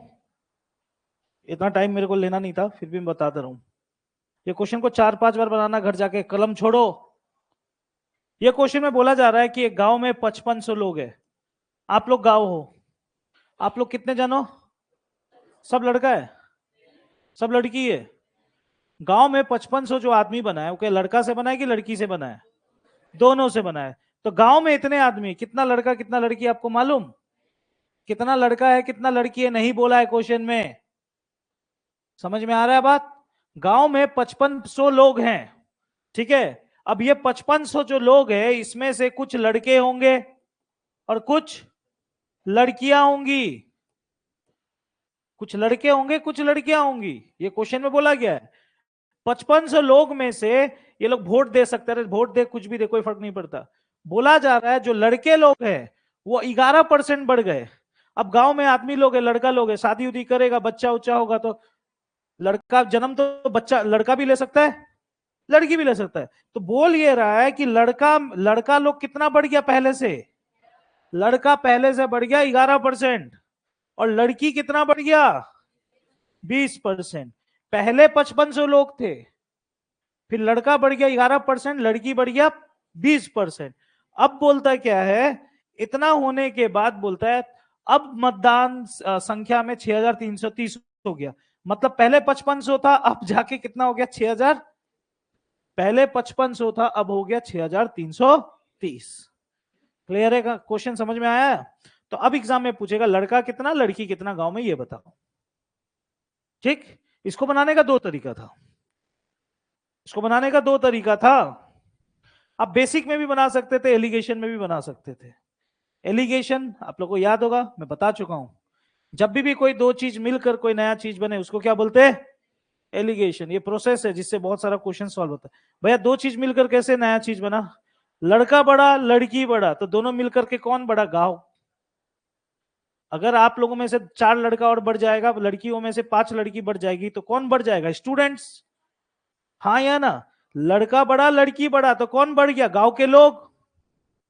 [SPEAKER 1] इतना टाइम मेरे को लेना नहीं था, फिर भी मैं बताता रहूं। ये क्वेश्चन को 4-5 बार बनाना, घर जाके कलम छोड़ो। ये क्वेश्चन में बोला जा रहा है कि एक गांव में 5500 लोग हैं, आप लोग गांव हो, आप लोग कितने जन हो? सब लड़का है, सब लड़की है? गांव में 5500 जो आदमी बना है वो क्या लड़का से बना है कि लड़की से बना है? दोनों से बना है। तो गांव में इतने आदमी, कितना लड़का कितना लड़की आपको मालूम? कितना लड़का है कितना लड़की है नहीं बोला है क्वेश्चन में। समझ में आ रहा है बात? गांव में 5500 लोग हैं, ठीक है। अब ये 5500 जो लोग हैं इसमें से कुछ लड़के होंगे और कुछ लड़कियां होंगी, कुछ लड़के होंगे कुछ लड़कियां होंगी, ये क्वेश्चन में बोला गया है। 5500 लोग में से ये लोग वोट दे सकते हैं, वोट दे कुछ भी दे कोई फर्क नहीं पड़ता। बोला जा रहा है जो लड़के लोग हैं वो 11% बढ़ गए। अब गांव में आदमी लोग है, लड़का लोग है, शादी उदी करेगा, बच्चा उच्चा होगा तो लड़का जन्म तो बच्चा लड़का भी ले सकता है, लड़की भी ले सकता है। तो बोल ये रहा है कि लड़का लड़का लोग कितना बढ़ गया पहले से? लड़का पहले से बढ़ गया 11%, और लड़की कितना बढ़ गया? 20%। पहले 5500 लोग थे, फिर लड़का बढ़ गया 11%, लड़की बढ़ गया 20%। अब बोलता क्या है, इतना होने के बाद बोलता है अब मतदान संख्या में 6330 हो गया। मतलब पहले 5500 था, अब जाके कितना हो गया? 6000। पहले 5500 था, अब हो गया 6330। क्लियर है? क्वेश्चन समझ में आया? तो अब एग्जाम में पूछेगा लड़का कितना लड़की कितना गांव में, ये बताओ। ठीक, इसको बनाने का दो तरीका था, इसको बनाने का दो तरीका था। आप बेसिक में भी बना सकते थे, एलिगेशन में भी बना सकते थे। एलिगेशन आप लोग को याद होगा, मैं बता चुका हूं। जब भी कोई दो चीज मिलकर कोई नया चीज बने उसको क्या बोलते हैं? एलिगेशन। ये प्रोसेस है जिससे बहुत सारा क्वेश्चन सॉल्व होता है। भैया दो चीज मिलकर कैसे नया चीज बना? लड़का बड़ा लड़की बड़ा, तो दोनों मिलकर के कौन बड़ा? गांव। अगर आप लोगों में से 4 लड़का और बढ़ जाएगा, लड़कियों में से 5 लड़की बढ़ जाएगी, तो कौन बढ़ जाएगा? स्टूडेंट्स। हाँ या ना? लड़का बड़ा लड़की बड़ा तो कौन बढ़ गया? गांव के लोग।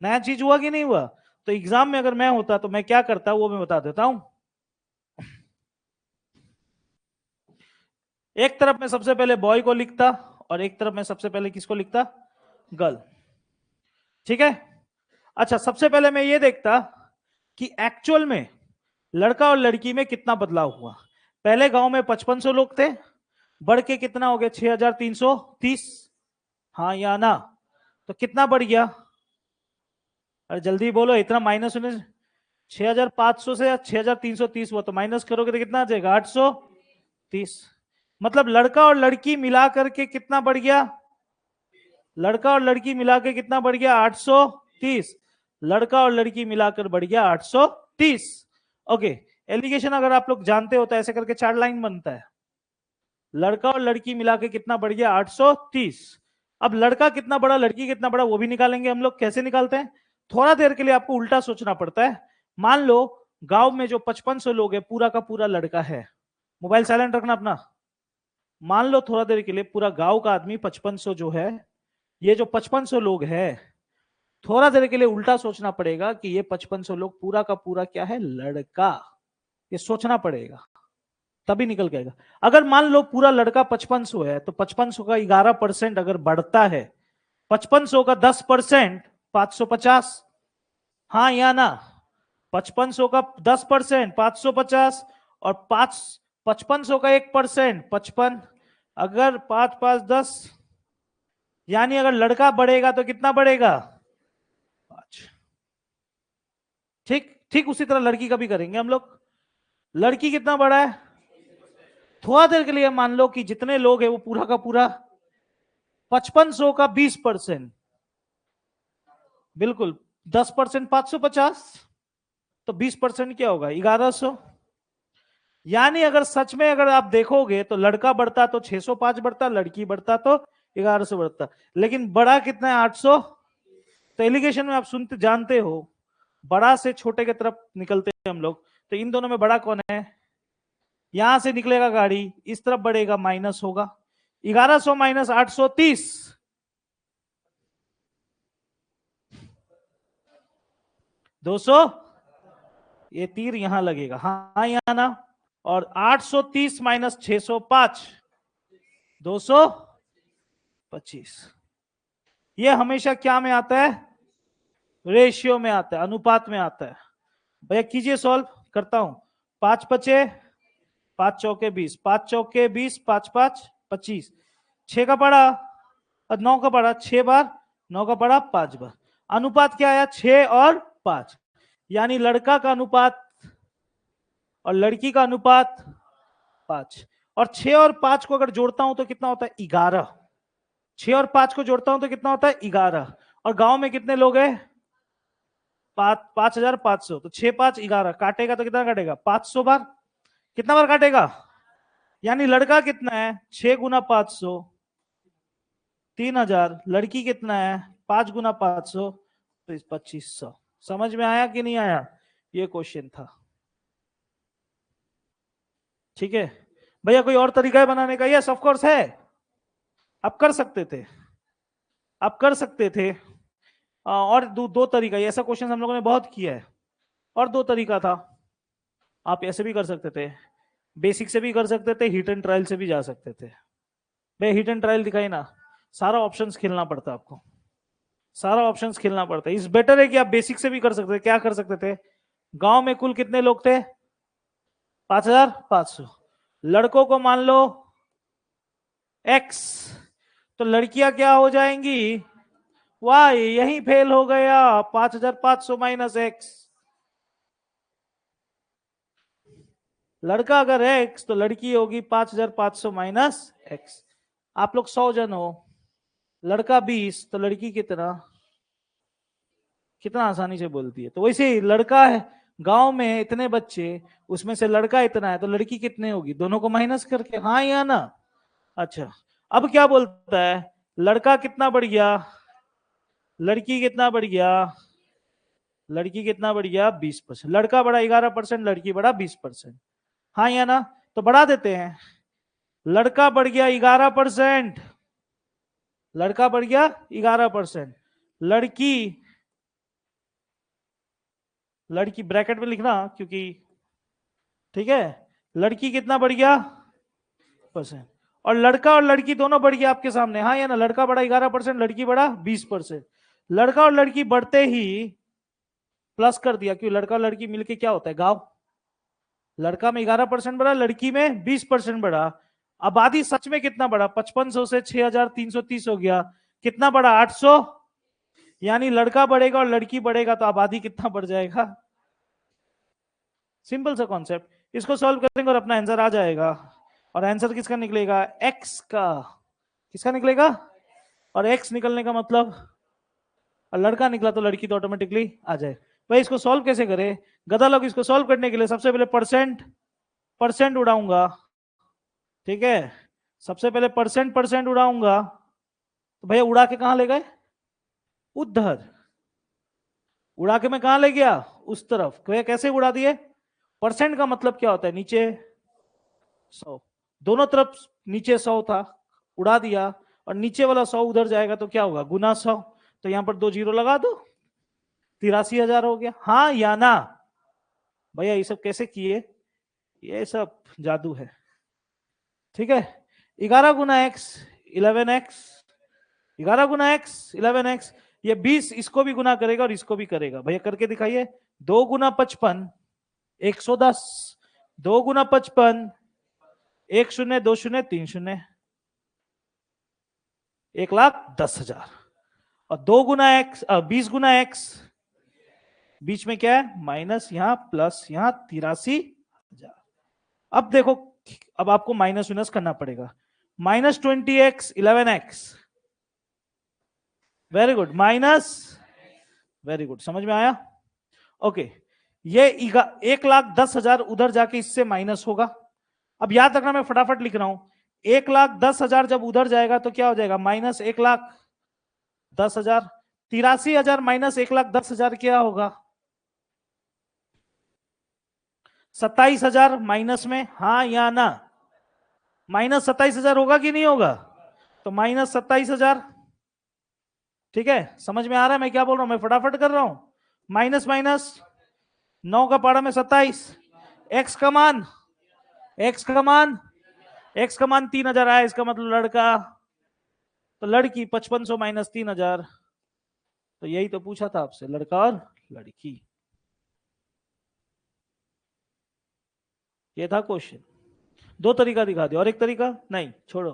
[SPEAKER 1] नया चीज हुआ कि नहीं हुआ? तो एग्जाम में अगर मैं होता तो मैं क्या करता वो मैं बता देता हूं। एक तरफ में सबसे पहले बॉय को लिखता और एक तरफ में सबसे पहले किसको लिखता? गर्ल। ठीक है। अच्छा, सबसे पहले मैं ये देखता कि एक्चुअल में लड़का और लड़की में कितना बदलाव हुआ। पहले गांव में 5500 लोग थे, बढ़ के कितना हो गया? 6330। हाँ या ना? तो कितना बढ़ गया? अरे जल्दी बोलो, इतना माइनस होने 6500 से 6330 हुआ, तो माइनस करोगे तो कितना आ जाएगा? 830। मतलब लड़का और लड़की मिला करके कितना बढ़ गया? लड़का और लड़की मिला के कितना बढ़ गया? 830। लड़का और लड़की मिलाकर बढ़ गया 830। ओके। एलिगेशन अगर आप लोग जानते हो तो ऐसे करके 4 लाइन बनता है। लड़का और लड़की मिला के कितना बढ़ गया? 830। अब लड़का कितना बड़ा लड़की कितना बड़ा वो भी निकालेंगे हम लोग। कैसे निकालते हैं? थोड़ा देर के लिए आपको उल्टा सोचना पड़ता है। मान लो गांव में जो 5500 लोग है पूरा का पूरा लड़का है। मोबाइल साइलेंट रखना अपना। मान लो थोड़ा देर के लिए पूरा गांव का आदमी 5500 जो है, ये जो 5500 लोग है, थोड़ा देर के लिए उल्टा सोचना पड़ेगा कि ये 5500 लोग पूरा का पूरा क्या है? लड़का। ये सोचना पड़ेगा तभी निकल जाएगा। अगर मान लो पूरा लड़का 5500 है तो 5500 का 11% अगर बढ़ता है, 5500 का 10% 550। हाँ या ना? 5500 का 10% 550, और 5500 का 1% 55। अगर 5 5 10, यानी अगर लड़का बढ़ेगा तो कितना बढ़ेगा? 5। ठीक ठीक, उसी तरह लड़की का भी करेंगे हम लोग। लड़की कितना बड़ा है? थोड़ा देर के लिए मान लो कि जितने लोग हैं वो पूरा का पूरा 5500 का 20%, बिल्कुल 10% 550, तो 20% क्या होगा? 1100। यानी अगर सच में अगर आप देखोगे तो लड़का बढ़ता तो 605 बढ़ता, लड़की बढ़ता तो 1100 बढ़ता, लेकिन बड़ा कितना है? 800। तो एलिगेशन में आप सुनते जानते हो बड़ा से छोटे की तरफ निकलते हैं हम लोग, तो इन दोनों में बड़ा कौन है? यहां से निकलेगा गाड़ी, इस तरफ बढ़ेगा, माइनस होगा। 1100 माइनस 830, 200। ये तीर यहां लगेगा, हाँ या ना? और 830 माइनस 605, 225। ये हमेशा क्या में आता है? रेशियो में आता है, अनुपात में आता है। भैया कीजिए सॉल्व, करता हूं। 5 पचे 5 चौके 20, 5 चौके 20, 5 5 25, 6 का पड़ा और 9 का पड़ा, 6 बार 9 का पड़ा 5 बार। अनुपात क्या आया? 6 और 5, यानी लड़का का अनुपात और लड़की का अनुपात 5। और 6 और 5 को अगर जोड़ता हूं तो कितना होता है? 11। 6 और 5 को जोड़ता हूं तो कितना होता है? 11। और गांव में कितने लोग हैं? 5500। तो 6 5 11 काटेगा तो कितना काटेगा? 500 बार। कितना बार काटेगा? यानी लड़का कितना है? 6 गुना 500 3000। लड़की कितना है? 5 गुना 500 तो 2500। समझ में आया कि नहीं आया? ये क्वेश्चन था। ठीक है भैया, कोई और तरीका है बनाने का? यस ऑफ कोर्स है, आप कर सकते थे, आप कर सकते थे। और दो तरीका, ऐसा क्वेश्चन हम लोगों ने बहुत किया है। और दो तरीका था, आप ऐसे भी कर सकते थे, बेसिक से भी कर सकते थे, हिट एंड ट्रायल से भी जा सकते थे। भाई हिट एंड ट्रायल दिखाई ना, सारा ऑप्शंस खेलना पड़ता है आपको, सारा ऑप्शंस खेलना पड़ता है। इस बेटर है कि आप बेसिक से भी कर सकते थे। क्या कर सकते थे? गांव में कुल कितने लोग थे? 5500। लड़कों को मान लो x, तो लड़कियां क्या हो जाएंगी? y। यही फेल हो गया, 5500 माइनस x। लड़का अगर x तो लड़की होगी 5500 माइनस x। आप लोग 100 जन हो, लड़का 20 तो लड़की कितना? कितना आसानी से बोलती है। तो वैसे ही लड़का है, गांव में इतने बच्चे, उसमें से लड़का इतना है तो लड़की कितने होगी? दोनों को माइनस करके, हाँ या ना? अच्छा, अब क्या बोलता है? लड़का कितना बढ़ गया? लड़की कितना बढ़ गया? लड़की कितना बढ़ गया? 20%। लड़का बढ़ा 11%, लड़की बढ़ा 20%। हाँ या ना? तो बढ़ा देते हैं। लड़का बढ़ गया 11%, लड़का बढ़ गया 11%। लड़की, लड़की ब्रैकेट में लिखना क्योंकि, ठीक है, लड़की कितना बढ़ गया? परसेंट। और लड़का और लड़की दोनों बढ़ गया आपके सामने, हाँ या ना? लड़का बढ़ा 11%, लड़की बढ़ा 20%। लड़का और लड़की बढ़ते ही प्लस कर दिया, क्यों? लड़का और लड़की मिलके क्या होता है? गांव। लड़का में 11% बढ़ा, लड़की में 20% बढ़ा। आबादी सच में कितना बढ़ा? 5500 से 6330 हो गया। कितना बढ़ा? 800। यानी लड़का बढ़ेगा और लड़की बढ़ेगा तो आबादी कितना बढ़ जाएगा? सिंपल सा कॉन्सेप्ट। इसको सॉल्व करेंगे और अपना आंसर आ जाएगा। और आंसर किसका निकलेगा? एक्स का। किसका निकलेगा? और एक्स निकलने का मतलब, और लड़का निकला तो लड़की तो ऑटोमेटिकली आ जाए। भाई इसको सॉल्व कैसे करें? गधा लोग, इसको सॉल्व करने के लिए सबसे पहले परसेंट परसेंट उड़ाऊंगा। ठीक है, सबसे पहले परसेंट परसेंट उड़ाऊंगा। तो भैया उड़ा के कहां ले गए? उधर। उड़ा के मैं कहां ले गया? उस तरफ। कैसे उड़ा दिए? परसेंट का मतलब क्या होता है? नीचे 100, दोनों तरफ नीचे 100 था, उड़ा दिया। और नीचे वाला 100 उधर जाएगा तो क्या होगा? गुना 100। तो यहां पर 2 जीरो लगा दो, 83,000 हो गया। हाँ या ना? भैया ये सब कैसे किए? ये सब जादू है। ठीक है, 11 गुना एक्स 11x, 11 गुना एक्स 11x। ये 20 इसको भी गुना करेगा और इसको भी करेगा। भैया करके दिखाइए। 2 गुना 55 110, 2 गुना 55 1 शून्य 2 शून्य 3 शून्य, 1,10,000। और 2 गुना एक्स 20 गुना एक्स, बीच में क्या है? माइनस, यहां प्लस, यहां 83,000। अब देखो, अब आपको माइनस माइनस करना पड़ेगा। -20x 11x, very good, minus, very good, समझ में आया? ओके, ये 1,10,000 उधर जाके इससे माइनस होगा। अब याद रखना, मैं फटाफट लिख रहा हूं। 1,10,000 जब उधर जाएगा तो क्या हो जाएगा? माइनस 1,10,000। 83,000 माइनस 1,10,000 क्या होगा? 27,000 माइनस में, हाँ या ना? माइनस 27,000 होगा कि नहीं होगा? तो माइनस 27,000। ठीक है, समझ में आ रहा है मैं क्या बोल रहा हूं? मैं फटाफट कर रहा हूं। माइनस माइनस 9 का पारा में 27, एक्स का मान, एक्स का मान, एक्स का मान 3,000 आया, इसका मतलब लड़का। तो लड़की 5500 माइनस 3,000, तो यही तो पूछा था आपसे, लड़का और लड़की। ये था क्वेश्चन। दो तरीका दिखा दिया, और एक तरीका नहीं, छोड़ो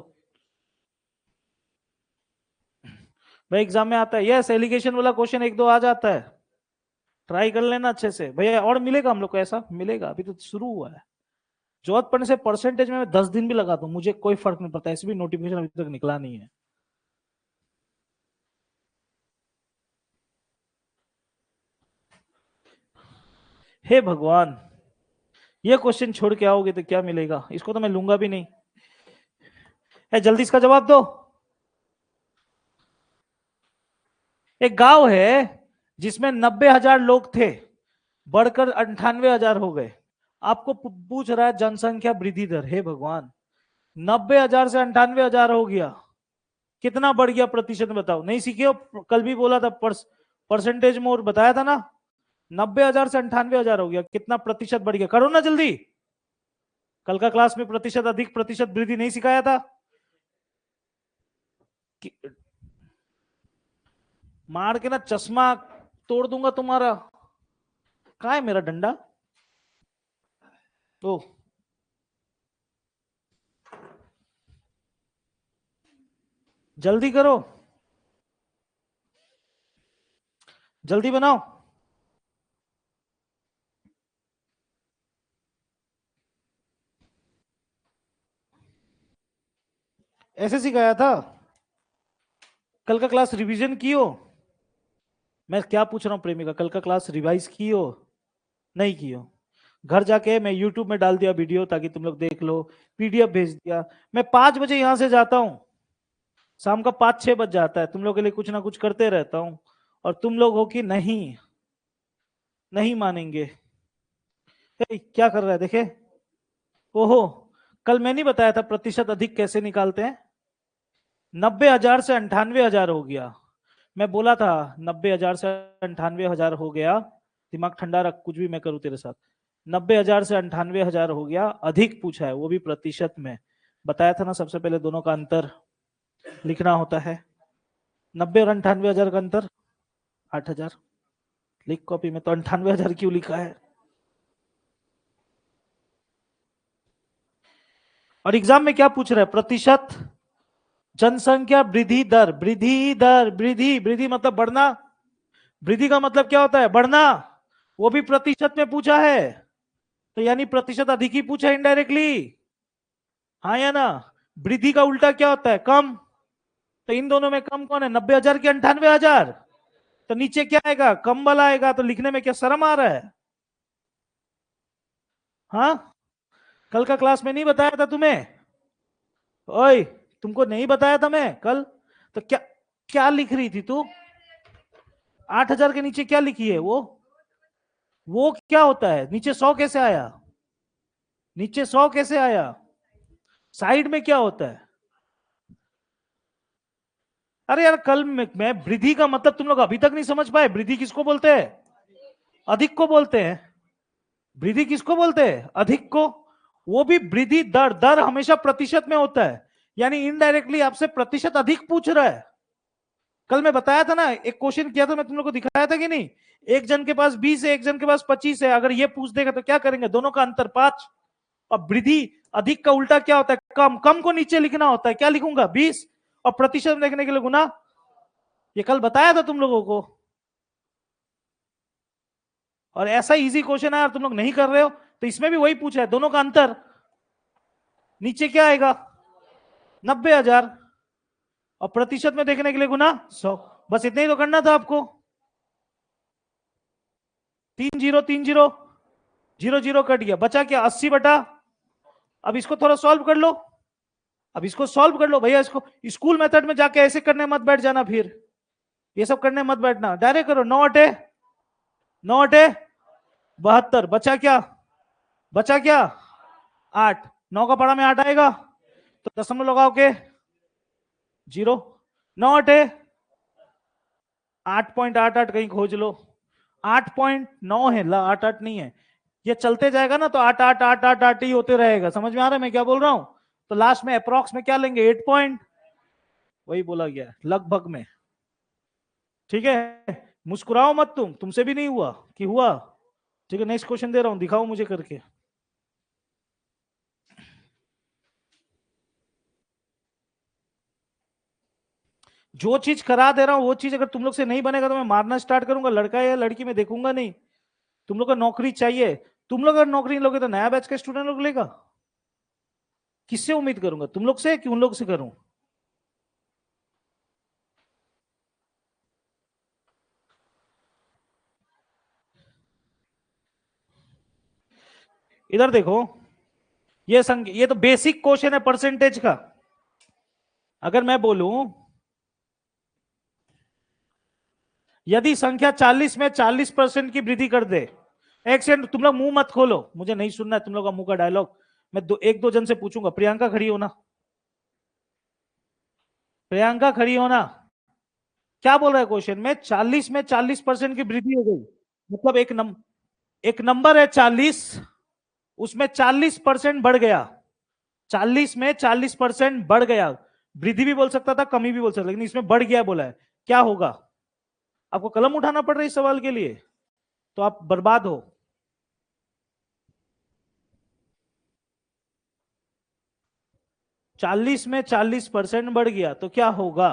[SPEAKER 1] भाई। एग्जाम में आता है यस, एलिगेशन वाला क्वेश्चन एक दो आ जाता है, ट्राई कर लेना अच्छे से भैया। और मिलेगा हम लोग को, ऐसा मिलेगा, अभी तो शुरू हुआ है। जरूरत पड़ने से परसेंटेज में मैं 10 दिन भी लगा दूं, मुझे कोई फर्क नहीं पड़ता, ऐसे भी नोटिफिकेशन अभी तक निकला नहीं है। हे भगवान, ये क्वेश्चन छोड़ के आओगे तो क्या मिलेगा, इसको तो मैं लूंगा भी नहीं। है, जल्दी इसका जवाब दो। एक गांव है जिसमें 90,000 लोग थे, बढ़कर 98,000 हो गए। आपको पूछ रहा है जनसंख्या वृद्धि दर। हे भगवान, 90,000 से 98,000 हो गया, कितना बढ़ गया प्रतिशत में बताओ। नहीं सीखे हो, कल भी बोला था, परसेंटेज मोर बताया था ना। 90,000 से 98,000 हो गया, कितना प्रतिशत बढ़ गया, करो ना जल्दी। कल का क्लास में प्रतिशत अधिक प्रतिशत वृद्धि नहीं सिखाया था? मार के ना चश्मा तोड़ दूंगा तुम्हारा। कहाँ है मेरा डंडा? ओ, जल्दी करो, जल्दी बनाओ। ऐसे सिखाया था? कल का क्लास रिवीजन की हो? मैं क्या पूछ रहा हूँ प्रेमिका, कल का क्लास रिवाइज की हो? नहीं की हो? घर जाके मैं यूट्यूब में डाल दिया वीडियो ताकि तुम लोग देख लो, पीडीएफ भेज दिया। मैं 5 बजे यहां से जाता हूँ, शाम का 5-6 बज जाता है, तुम लोग के लिए कुछ ना कुछ करते रहता हूँ, और तुम लोग हो कि नहीं, नहीं मानेंगे। क्या कर रहा है देखे? ओहो, कल मैं नहीं बताया था प्रतिशत अधिक कैसे निकालते हैं? 90,000 से 98,000 हो गया, मैं बोला था 90,000 से 98,000 हो गया। दिमाग ठंडा रख, कुछ भी मैं करूं तेरे साथ। 90,000 से 98,000 हो गया, अधिक पूछा है वो भी प्रतिशत में। बताया था ना सबसे पहले दोनों का अंतर लिखना होता है। 90 और 98,000 का अंतर 8,000। लिख कॉपी में, तो 98,000 क्यों लिखा है? और एग्जाम में क्या पूछ रहा है? प्रतिशत जनसंख्या वृद्धि दर, वृद्धि दर, वृद्धि, वृद्धि मतलब बढ़ना। वृद्धि का मतलब क्या होता है? बढ़ना। वो भी प्रतिशत में पूछा है, तो यानी प्रतिशत अधिक ही पूछा है इनडायरेक्टली। हाँ या ना? वृद्धि का उल्टा क्या होता है? कम। तो इन दोनों में कम कौन है? 90,000 के 98,000। तो नीचे क्या आएगा? कम वाला आएगा। तो लिखने में क्या शर्म आ रहा है? हाँ, कल का क्लास में नहीं बताया था तुम्हें? ओए, तुमको नहीं बताया था मैं कल? तो क्या, क्या लिख रही थी तू? 8,000 के नीचे क्या लिखी है वो क्या होता है? नीचे 100 कैसे आया? नीचे 100 कैसे आया? साइड में क्या होता है? अरे यार, कल मैं वृद्धि का मतलब तुम लोग अभी तक नहीं समझ पाए। वृद्धि किसको बोलते हैं? अधिक को बोलते हैं। वृद्धि किसको बोलते हैं? अधिक को। वो भी वृद्धि दर, दर हमेशा प्रतिशत में होता है, यानी इनडायरेक्टली आपसे प्रतिशत अधिक पूछ रहा है। कल मैं बताया था ना, एक क्वेश्चन किया था मैं तुम लोग को, दिखाया था कि नहीं? एक जन के पास 20 है, एक जन के पास 25 है, अगर ये पूछ देगा तो क्या करेंगे? दोनों का अंतर 5। और वृद्धि अधिक का उल्टा क्या होता है? कम। कम को नीचे लिखना होता है, क्या लिखूंगा? 20। और प्रतिशत में लिखने के लिए गुना। ये कल बताया था तुम लोगों को, और ऐसा इजी क्वेश्चन है और तुम लोग नहीं कर रहे हो। तो इसमें भी वही पूछा है, दोनों का अंतर, नीचे क्या आएगा? 90,000। और प्रतिशत में देखने के लिए गुना 100। बस इतना ही तो करना था आपको। 3 0 3 0, 0 0 कट गया, बचा क्या? 80 बटा। अब इसको थोड़ा सॉल्व कर लो, अब इसको सॉल्व कर लो भैया। इसको स्कूल मेथड में जाके ऐसे करने मत बैठ जाना, फिर ये सब करने मत बैठना, डायरेक्ट करो। 9 × 9 × 72, बचा क्या? बचा क्या? 8। 9 का पढ़ा में 8 आएगा, तो दशमलव लगाओ के 0। 9 × 8.88 कहीं खोज लो। 8.9 है ला, 8 नहीं है। ये चलते जाएगा ना तो 8 8 8 8 8 ही होते रहेगा। समझ में आ रहा है मैं क्या बोल रहा हूं? तो लास्ट में अप्रोक्स में क्या लेंगे? 8 पॉइंट, वही बोला गया है, लगभग में। ठीक है, मुस्कुराओ मत, तुमसे भी नहीं हुआ कि हुआ? ठीक है, नेक्स्ट क्वेश्चन दे रहा हूं, दिखाओ मुझे करके। जो चीज करा दे रहा हूं वो चीज अगर तुम लोग से नहीं बनेगा तो मैं मारना स्टार्ट करूंगा। लड़का है या लड़की में देखूंगा नहीं। तुम लोग को नौकरी चाहिए। तुम लोग अगर नौकरी नहीं लोगे तो नया बैच का स्टूडेंट लोग लेगा। किससे उम्मीद करूंगा, तुम लोग से कि उन लोग से करूं? इधर देखो, ये तो बेसिक क्वेश्चन है परसेंटेज का। अगर मैं बोलूं यदि संख्या 40 में 40% की वृद्धि कर दे। एक सेकंड, तुम लोग मुंह मत खोलो, मुझे नहीं सुनना है तुम लोग का मुंह का डायलॉग। मैं एक दो जन से पूछूंगा। प्रियंका खड़ी हो ना? प्रियंका खड़ी हो ना? क्या बोल रहा है क्वेश्चन में? 40 में 40% की वृद्धि हो गई। मतलब एक नंबर है 40, उसमें 40% बढ़ गया। 40 में 40% बढ़ गया। वृद्धि भी बोल सकता था, कमी भी बोल सकता, लेकिन इसमें बढ़ गया बोला है। क्या होगा? आपको कलम उठाना पड़ रहा है इस सवाल के लिए, तो आप बर्बाद हो। 40 में 40% बढ़ गया तो क्या होगा?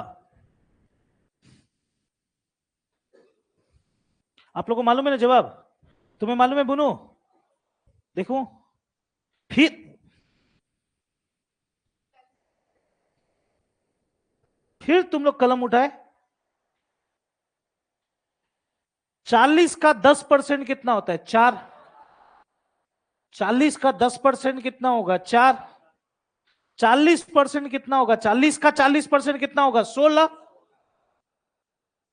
[SPEAKER 1] आप लोगों को मालूम है ना जवाब? तुम्हें मालूम है बुनू? देखो, फिर तुम लोग कलम उठाए। 40 का 10% कितना होता है? 4। 40 का 10% कितना होगा? 4। 40% कितना होगा? 40 का 40% कितना होगा? 16।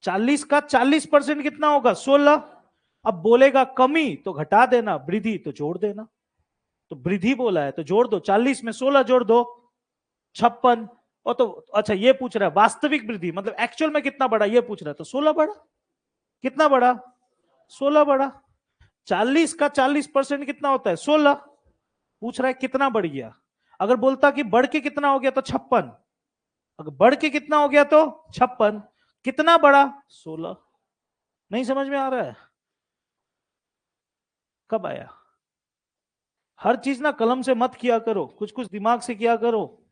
[SPEAKER 1] 40 का 40% कितना होगा? 16। अब बोलेगा कमी तो घटा देना, वृद्धि तो जोड़ देना। तो वृद्धि बोला है तो जोड़ दो, 40 में 16 जोड़ दो, 56। और तो अच्छा, ये पूछ रहा है वास्तविक वृद्धि मतलब एक्चुअल में कितना बढ़ा, ये पूछ रहा है, तो 16 बढ़ा। कितना बढ़ा? 16 बढ़ा। 40 का 40% कितना होता है? 16। पूछ रहा है कितना बढ़ गया। अगर बोलता कि बढ़ के कितना हो गया तो 56। अगर बढ़ के कितना हो गया तो 56। कितना बढ़ा? 16। नहीं समझ में आ रहा है? कब आया? हर चीज ना कलम से मत किया करो, कुछ कुछ दिमाग से किया करो।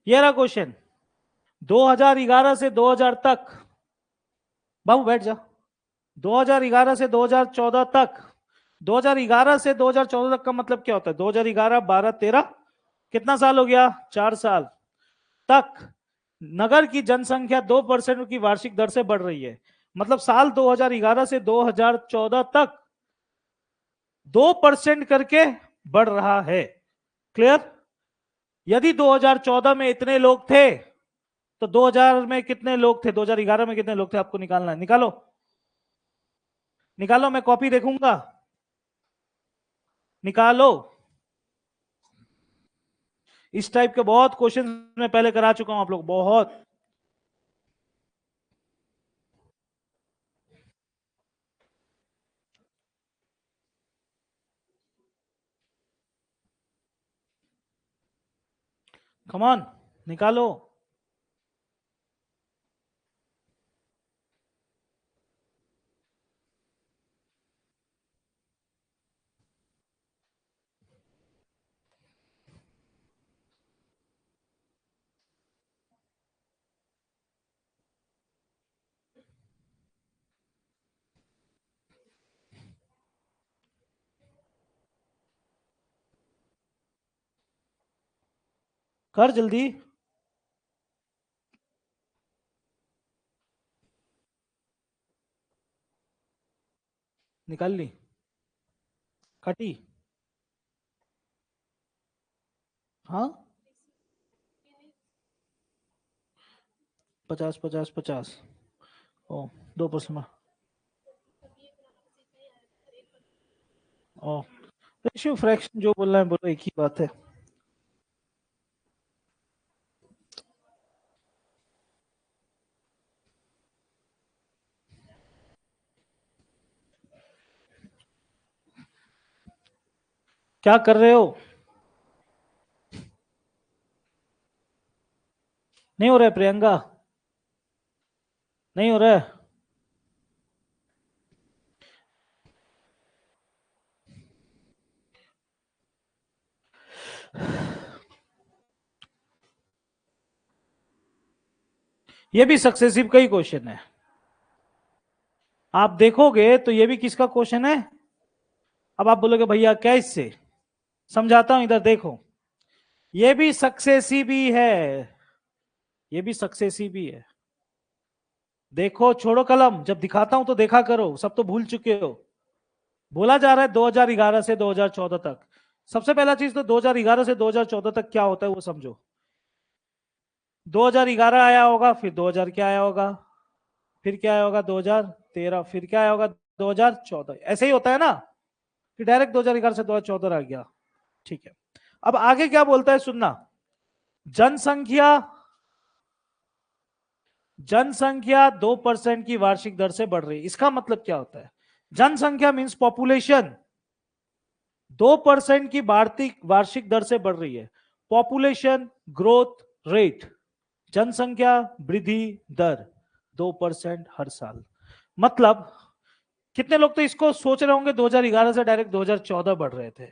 [SPEAKER 1] ये रहा क्वेश्चन। 2011 से 2000 तक, बाबू बैठ जा। 2011 से 2014 तक, 2011 से 2014 तक का मतलब क्या होता है? 2011, 12, 13, कितना साल हो गया? 4 साल तक नगर की जनसंख्या 2% की वार्षिक दर से बढ़ रही है। मतलब साल 2011 से 2014 तक 2% करके बढ़ रहा है। क्लियर? यदि 2014 में इतने लोग थे तो 2000 में कितने लोग थे? 2011 में कितने लोग थे? आपको निकालना है, निकालो। निकालो, मैं कॉपी देखूंगा। निकालो। इस टाइप के बहुत क्वेश्चन मैं पहले करा चुका हूं आप लोग, बहुत। कमान, निकालो। कर जल्दी। निकाल ली? काटी? हाँ, 50 50 50। ओ, 2%। ओ, रेशियो फ्रैक्शन जो बोलना है बोलो, एक ही बात है। क्या कर रहे हो? नहीं हो रहा है प्रियंका? नहीं हो रहा है? ये भी सक्सेसिव का ही क्वेश्चन है। आप देखोगे तो ये भी किसका क्वेश्चन है? अब आप बोलोगे भैया क्या इससे, समझाता हूं, इधर देखो। ये भी सक्सेसिव ही है, ये भी सक्सेसिव ही है। देखो, छोड़ो कलम, जब दिखाता हूं तो देखा करो, सब तो भूल चुके हो। बोला जा रहा है 2011 से 2014 तक। सबसे पहला चीज तो 2011 से 2014 तक क्या होता है वो समझो। 2011 आया होगा, फिर 2000 क्या आया होगा, फिर क्या आया होगा 2013, फिर क्या आया होगा 2014, ऐसे ही होता है ना कि डायरेक्ट 2011 से 2014 आ गया। ठीक है, अब आगे क्या बोलता है सुनना। जनसंख्या, जनसंख्या 2% की वार्षिक दर से बढ़ रही है। इसका मतलब क्या होता है? जनसंख्या मींस पॉपुलेशन 2% की वार्षिक दर से बढ़ रही है। पॉपुलेशन ग्रोथ रेट, जनसंख्या वृद्धि दर 2% हर साल। मतलब कितने लोग तो इसको सोच रहे होंगे 2011 से डायरेक्ट 2014 बढ़ रहे थे।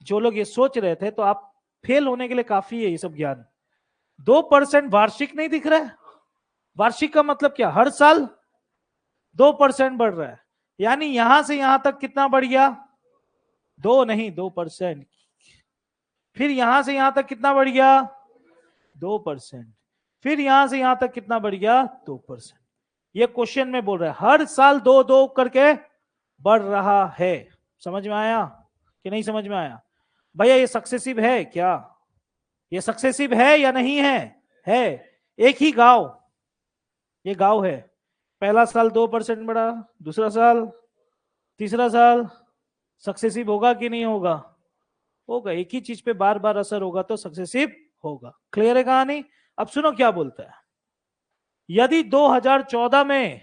[SPEAKER 1] जो लोग ये सोच रहे थे तो आप फेल होने के लिए काफी है ये सब ज्ञान। 2% वार्षिक नहीं दिख रहा है? वार्षिक का मतलब क्या? हर साल 2% बढ़ रहा है। यानी यहां से यहां तक कितना बढ़ गया? 2% नहीं, 2%। फिर यहां से यहां तक कितना बढ़ गया? 2%। फिर यहां से यहां तक कितना बढ़ गया? 2%। ये क्वेश्चन में बोल रहा है हर साल 2-2 करके बढ़ रहा है। समझ में आया कि नहीं समझ में आया? भैया ये सक्सेसिव है क्या? ये सक्सेसिव है या नहीं है? है। एक ही गांव, ये गांव है, पहला साल 2% बढ़ा, दूसरा साल, तीसरा साल, सक्सेसिव होगा कि नहीं होगा? होगा। एक ही चीज पे बार बार असर होगा तो सक्सेसिव होगा। क्लियर है कहानी? अब सुनो क्या बोलता है। यदि 2014 में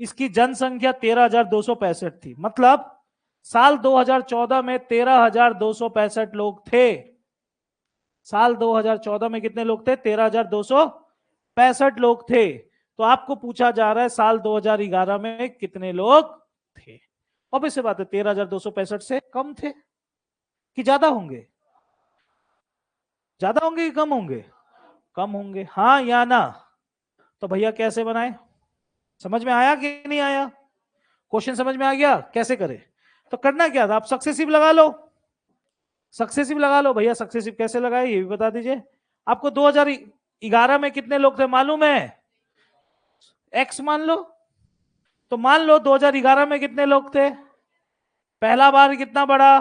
[SPEAKER 1] इसकी जनसंख्या 13,265 थी, मतलब साल 2014 में 13,265 लोग थे। साल 2014 में कितने लोग थे? 13,265 लोग थे। तो आपको पूछा जा रहा है साल 2011 में कितने लोग थे? ऑब्वियस सी बात है 13,265 से कम थे कि ज्यादा होंगे? ज्यादा होंगे कि कम होंगे? कम होंगे, हाँ या ना? तो भैया कैसे बनाए? समझ में आया कि नहीं आया? क्वेश्चन समझ में आ गया कैसे करे? तो करना क्या था, आप सक्सेसिव लगा लो। सक्सेसिव लगा लो भैया। सक्सेसिव कैसे लगाए ये भी बता दीजिए। आपको 2011 में कितने लोग थे मालूम है? एक्स मान लो। तो मान लो 2011 में कितने लोग थे? पहला बार कितना बढ़ा?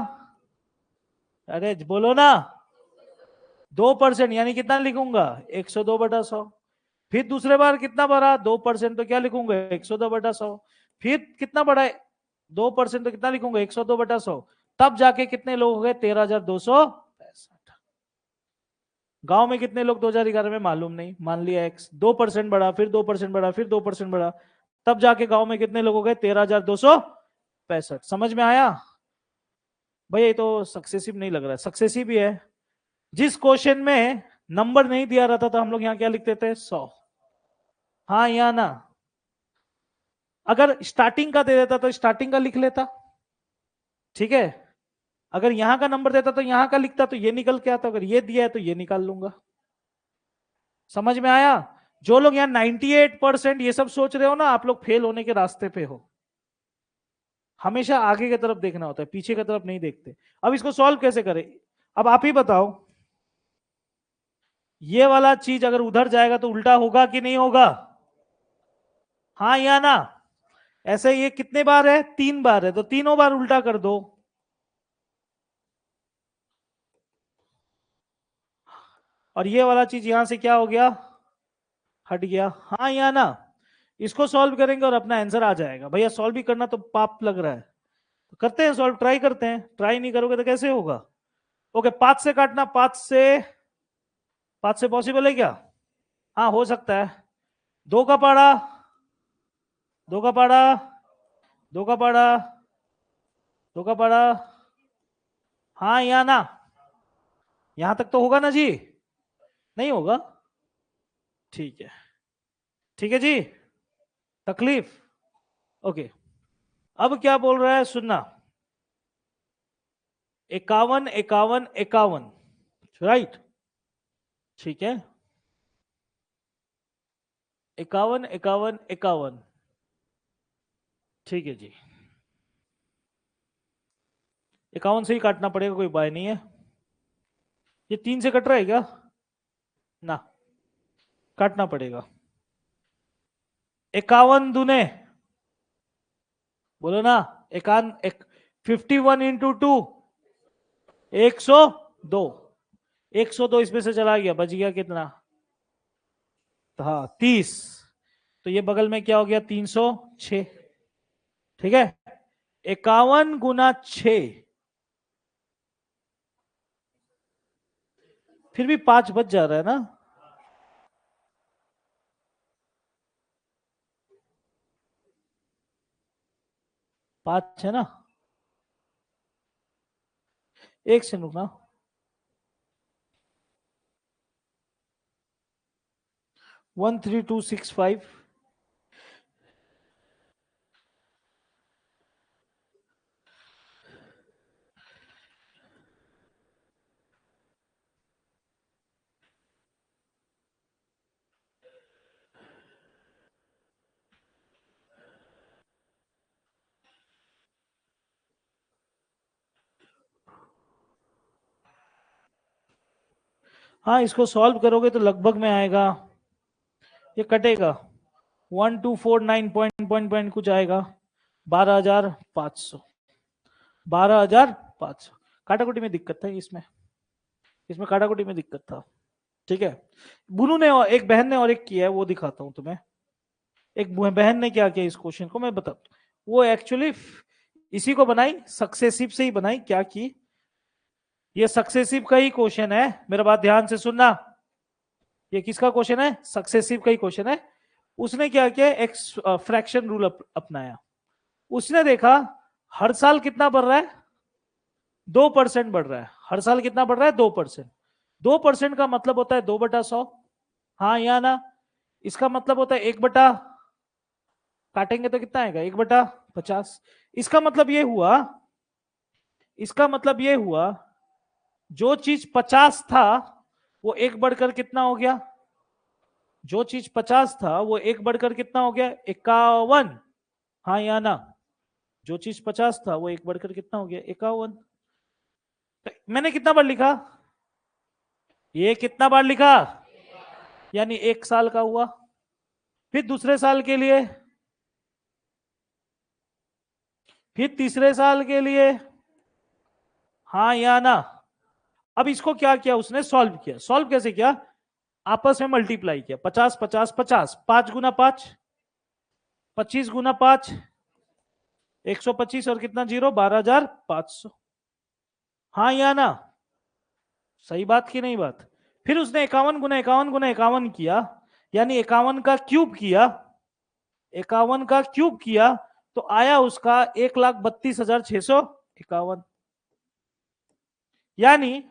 [SPEAKER 1] अरे बोलो ना। 2%, यानी कितना लिखूंगा? 102/100। फिर दूसरे बार कितना बढ़ा? 2%, तो क्या लिखूंगा? 102/100। फिर कितना बढ़ा? 2%, तो कितना लिखूंगा? 102/100। तब जाके कितने लोग हो गए? 13,265। गांव में कितने लोग 2011 में मालूम नहीं, मान लिया एक्स। 2% बढ़ा, फिर 2% बढ़ा, फिर 2% बढ़ा, तब जाके गांव में कितने लोग हो गए? 13,265। समझ में आया? भाई ये तो सक्सेसिव नहीं लग रहा है। सक्सेसिव ही है। जिस क्वेश्चन में नंबर नहीं दिया रहता था हम लोग यहाँ क्या लिखते थे? 100। हाँ या ना? अगर स्टार्टिंग का दे देता तो स्टार्टिंग का लिख लेता, ठीक है। अगर यहां का नंबर देता तो यहां का लिखता, तो ये निकल के आता। अगर ये दिया है तो ये निकाल लूंगा। समझ में आया? जो लोग यहाँ 98% ये सब सोच रहे हो ना, आप लोग फेल होने के रास्ते पे हो। हमेशा आगे की तरफ देखना होता है, पीछे की तरफ नहीं देखते। अब इसको सॉल्व कैसे करें? अब आप ही बताओ। ये वाला चीज अगर उधर जाएगा तो उल्टा होगा कि नहीं होगा? हाँ या ना? ऐसे ये कितने बार है? 3 बार है, तो तीनों बार उल्टा कर दो। और ये वाला चीज यहां से क्या हो गया? हट गया। हाँ या ना? इसको सॉल्व करेंगे और अपना आंसर आ जाएगा। भैया सॉल्व भी करना तो पाप लग रहा है, तो करते हैं सॉल्व, ट्राई करते हैं। ट्राई नहीं करोगे तो कैसे होगा? ओके, 5 से काटना। 5 से पॉसिबल है क्या? हाँ हो सकता है। 2 का पाड़ा, 2 का पाड़ा, 2 का पाड़ा, 2 का पाड़ा। हाँ या ना? यहां तक तो होगा ना जी? नहीं होगा? ठीक है, ठीक है जी, तकलीफ। ओके, अब क्या बोल रहा है सुनना, 51 51 51, राइट, ठीक है, 51 51 51, ठीक है जी, 51 से ही काटना पड़ेगा, कोई उपाय नहीं है। ये 3 से कट रहा है क्या? ना, काटना पड़ेगा। 51 दूने, बोलो ना, एकान एक, 51 × 2, 102, 102 इसमें से चला गया, बच गया कितना? हाँ 30, तो ये बगल में क्या हो गया? 306, ठीक है, 51 × 6, फिर भी 5 बच जा रहा है ना? पांच है ना, एक से रुकना, 13265, हाँ इसको सॉल्व करोगे तो लगभग में आएगा, ये कटेगा 1249 पॉइंट पॉइंट पॉइंट कुछ आएगा, 12,500, 12,500। काटाकुटी में दिक्कत था इसमें, इसमें काटाकुटी में दिक्कत था, ठीक है। बुनू ने और एक बहन ने और एक किया है, वो दिखाता हूं तुम्हें। एक बहन ने क्या किया इस क्वेश्चन को मैं बता, वो एक्चुअली इसी को बनाई, सक्सेसिव से ही बनाई, क्या की, ये सक्सेसिव का ही क्वेश्चन है, मेरा बात ध्यान से सुनना, ये किसका क्वेश्चन है? सक्सेसिव का ही क्वेश्चन है। उसने क्या किया, एक फ्रैक्शन रूल अपनाया। उसने देखा हर साल कितना बढ़ रहा है, 2% बढ़ रहा है, हर साल कितना बढ़ रहा है? 2%। 2% का मतलब होता है 2/100, हाँ या ना? इसका मतलब होता है 1/, काटेंगे तो कितना आएगा? 1/50। इसका मतलब ये हुआ, इसका मतलब ये हुआ, जो चीज 50 था वो एक बढ़कर कितना हो गया? जो चीज 50 था वो एक बढ़कर कितना हो गया? 51, हाँ या ना? जो चीज 50 था वो एक बढ़कर कितना हो गया? 51। तो मैंने कितना बार लिखा? ये कितना बार लिखा? यानी 1 साल का हुआ। फिर दूसरे साल के लिए, फिर तीसरे साल के लिए, हाँ या ना? अब इसको क्या किया उसने? सॉल्व किया। सॉल्व कैसे किया? आपस में मल्टीप्लाई किया, 50 50 50, 5 × 5, 25 × 5, 125, और कितना जीरो? 12,500, हाँ या ना? सही बात की नहीं बात? फिर उसने 51 × 51 × 51 किया, यानी 51 का क्यूब किया, 51 का क्यूब किया, तो आया उसका 1,32,651। यानी,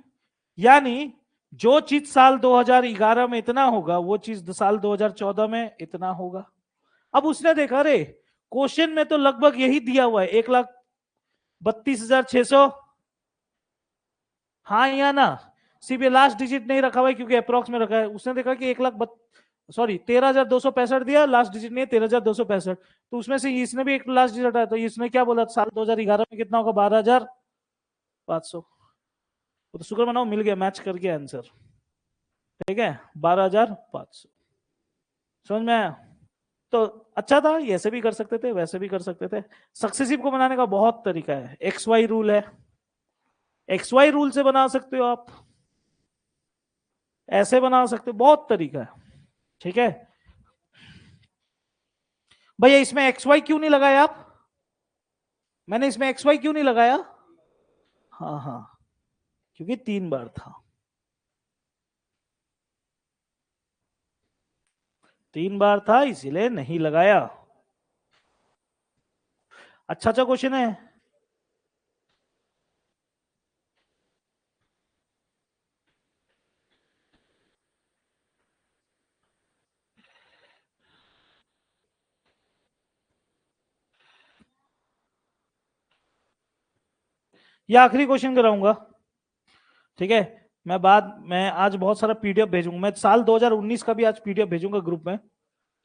[SPEAKER 1] यानी जो चीज साल 2011 में इतना होगा वो चीज साल 2014 में इतना होगा। अब उसने देखा, रे क्वेश्चन में तो लगभग यही दिया हुआ है, 1,32,600, हाँ या ना? सिर्फ ये लास्ट डिजिट नहीं रखा हुआ है क्योंकि अप्रोक्स में रखा है। उसने देखा कि 13,265 दिया, लास्ट डिजिट नहीं है, 13,265, तो उसमें से इसने भी एक लास्ट डिजिट हटाया, तो इसने क्या बोला? साल 2011 में कितना होगा? 12,500। तो शुक्र मनाओ मिल गया, मैच कर गया आंसर, ठीक है, 12,500। समझ में आया? तो अच्छा था, ऐसे भी कर सकते थे, वैसे भी कर सकते थे। सक्सेसिव को बनाने का बहुत तरीका है, एक्स वाई रूल है, एक्स वाई रूल से बना सकते हो आप, ऐसे बना सकते हो, बहुत तरीका है, ठीक है। भैया इसमें एक्स वाई क्यों नहीं लगाया आप? मैंने इसमें एक्स वाई क्यों नहीं लगाया? हाँ हाँ, क्योंकि 3 बार था, 3 बार था इसीलिए नहीं लगाया। अच्छा अच्छा क्वेश्चन है। ये आखिरी क्वेश्चन कराऊंगा, ठीक है। मैं आज बहुत सारा पीडीएफ भेजूंगा, मैं साल 2019 का भी आज पीडीएफ भेजूंगा ग्रुप में,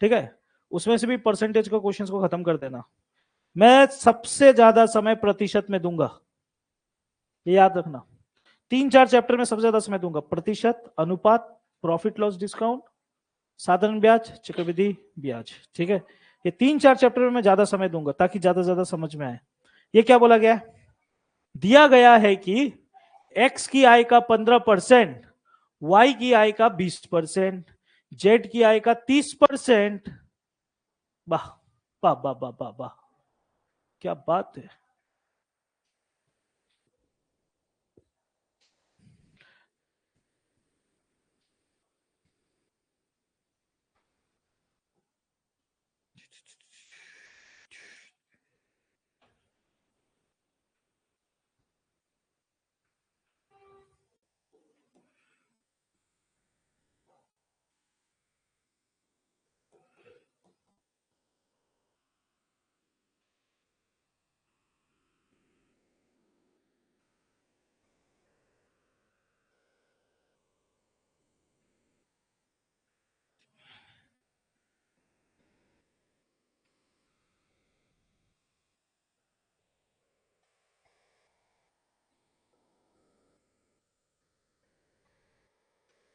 [SPEAKER 1] ठीक है। उसमें से भी परसेंटेज का क्वेश्चंस को खत्म कर देना। मैं सबसे ज्यादा समय प्रतिशत में दूंगा, ये याद रखना। 3-4 चैप्टर में सबसे ज्यादा समय दूंगा, प्रतिशत, अनुपात, प्रॉफिट लॉस डिस्काउंट, साधारण ब्याज, चक्रवृद्धि ब्याज, ठीक है। ये 3-4 चैप्टर में मैं ज्यादा समय दूंगा ताकि ज्यादा ज्यादा समझ में आए। ये क्या बोला गया है? दिया गया है कि एक्स की आय का 15%, वाई की आय का 20%, जेड की आय का 30%। वाह वाह वाह वाह वाह वाह, क्या बात है।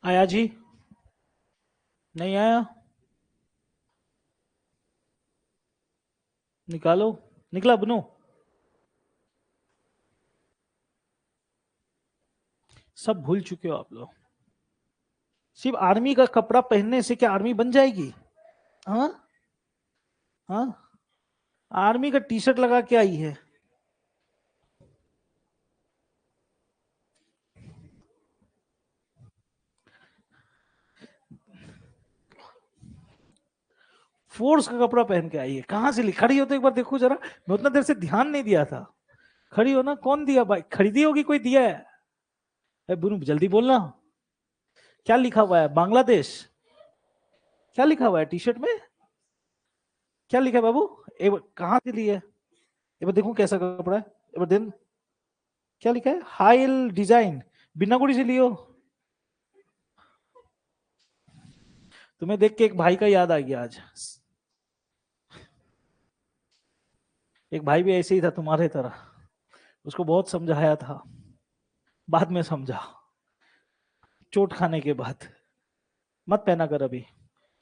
[SPEAKER 1] आया जी? नहीं आया? निकालो, निकला बनो। सब भूल चुके हो आप लोग। सिर्फ आर्मी का कपड़ा पहनने से क्या आर्मी बन जाएगी? हाँ हाँ, आर्मी का टी शर्ट लगा के आई है। फोर्स का कपड़ा पहन के आई है, कहां से खड़ी हो तो एक बार देखो जरा, मैं उतना देर से ध्यान नहीं दिया था। खड़ी हो ना, कौन दिया भाई, खरीदी होगी कोई दिया है? बुनू जल्दी बोलना, क्या लिखा हुआ है? बांग्लादेश? क्या लिखा हुआ है टी शर्ट में? क्या लिखा है बाबू? एक बार कहां से ली है? एक बार देखो कैसा कपड़ा है, एक बार दिन। क्या लिखा है? हाइल डिजाइन, बिन्नागुड़ी से लियो। तुम्हें देख के एक भाई का याद आ गया आज। एक भाई भी ऐसे ही था तुम्हारे तरह, उसको बहुत समझाया था, बाद में समझा, चोट खाने के बाद। मत पहना कर अभी,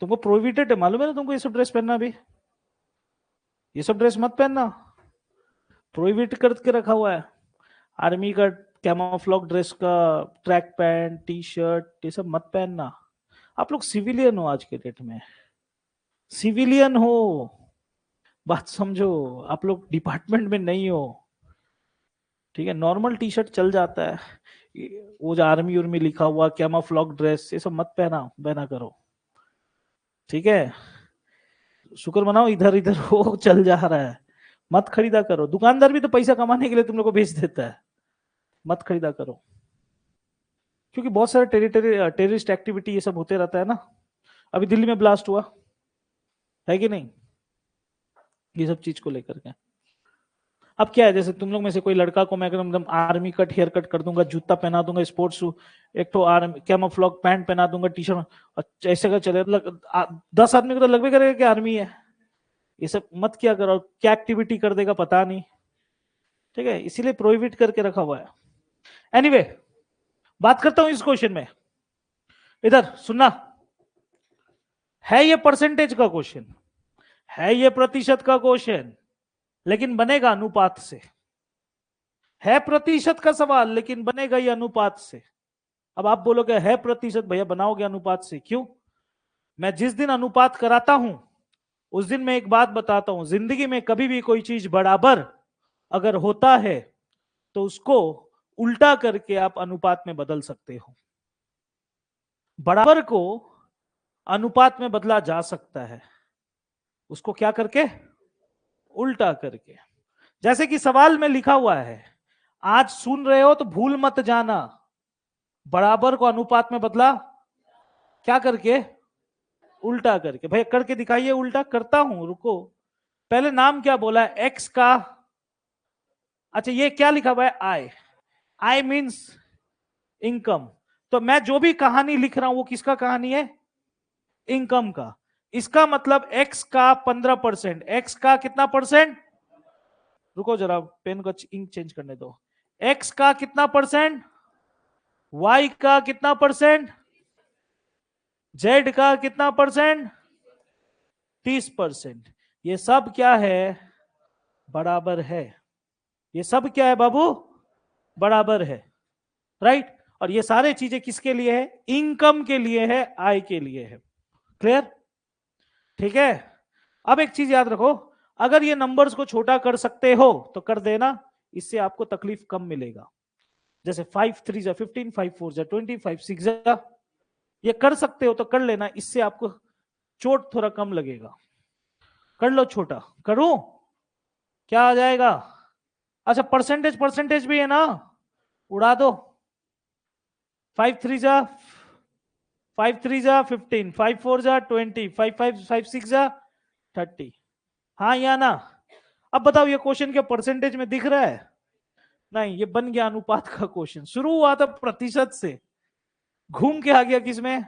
[SPEAKER 1] तुमको प्रोहिबिटेड है, मालूम है ना तुमको ये सब ड्रेस पहनना? अभी ये सब ड्रेस मत पहनना, प्रोहिबिट करके रखा हुआ है। आर्मी का कैमोफ्लॉग ड्रेस का ट्रैक पैंट, टी शर्ट, ये सब मत पहनना। आप लोग सिविलियन हो आज के डेट में, सिविलियन हो, बात समझो। आप लोग डिपार्टमेंट में नहीं हो, ठीक है। नॉर्मल टी शर्ट चल जाता है, वो जो आर्मी उर्मी लिखा हुआ कैमोफ्लॉग ड्रेस, ये सब मत पहना पहना करो, ठीक है। शुक्र मनाओ इधर इधर वो चल जा रहा है, मत खरीदा करो। दुकानदार भी तो पैसा कमाने के लिए तुम लोग को बेच देता है, मत खरीदा करो। क्योंकि बहुत सारे टेररिस्ट एक्टिविटी ये सब होते रहता है ना। अभी दिल्ली में ब्लास्ट हुआ है कि नहीं, ये सब चीज को लेकर के। अब क्या है, जैसे तुम लोग में से कोई लड़का को मैं एकदम आर्मी कट हेयर कट कर दूंगा, जूता पहना दूंगा, स्पोर्ट्स शू, एक तो आर्मी कैमोफ्लॉग पैंट पहना दूंगा, टी शर्ट, ऐसे का चले 10 आदमी को तो लगभग करेगा कि आर्मी है। ये सब मत किया करो, क्या एक्टिविटी कर देगा पता नहीं, ठीक है, इसीलिए प्रोहिबिट करके रखा हुआ है। एनीवे बात करता हूं इस क्वेश्चन में, इधर सुनना। है ये परसेंटेज का क्वेश्चन, है ये प्रतिशत का क्वेश्चन, लेकिन बनेगा अनुपात से। है प्रतिशत का सवाल लेकिन बनेगा ये अनुपात से। अब आप बोलोगे है प्रतिशत भैया बनाओगे अनुपात से, क्यों? मैं जिस दिन अनुपात कराता हूं उस दिन मैं एक बात बताता हूं, जिंदगी में कभी भी कोई चीज बराबर अगर होता है तो उसको उल्टा करके आप अनुपात में बदल सकते हो। बराबर को अनुपात में बदला जा सकता है, उसको क्या करके? उल्टा करके। जैसे कि सवाल में लिखा हुआ है, आज सुन रहे हो तो भूल मत जाना, बराबर को अनुपात में बदला क्या करके? उल्टा करके। भैया करके दिखाइए, उल्टा करता हूं, रुको। पहले नाम क्या बोला? एक्स का अच्छा ये क्या लिखा हुआ है? आई। I means income. तो मैं जो भी कहानी लिख रहा हूं वो किसका कहानी है? इनकम का। इसका मतलब एक्स का 15%, एक्स का कितना परसेंट? रुको जरा, पेन का इंक चेंज करने दो। एक्स का कितना परसेंट? वाई का कितना परसेंट? जेड का कितना परसेंट? 30%। ये सब क्या है? बराबर है। ये सब क्या है बाबू? बराबर है। राइट। और ये सारे चीजें किसके लिए है? इनकम के लिए है, आय के लिए है। क्लियर? ठीक है। अब एक चीज याद रखो, अगर ये नंबर्स को छोटा कर सकते हो तो कर देना, इससे आपको तकलीफ कम मिलेगा। जैसे 5 3 जा 15, 5 4 जा 20, 5 6 जा, ये कर सकते हो तो कर लेना, इससे आपको चोट थोड़ा कम लगेगा। कर लो छोटा। करूं? क्या आ जाएगा? अच्छा परसेंटेज, परसेंटेज भी है ना, उड़ा दो। 5 3 जा 5 3 जा 15, 5 4 जा 20, 5 5 5 6 जा 30। हाँ या ना? अब बताओ ये क्वेश्चन क्या परसेंटेज में दिख रहा है? नहीं, ये बन गया अनुपात का क्वेश्चन। शुरू हुआ था प्रतिशत से, घूम के आ गया किसमें?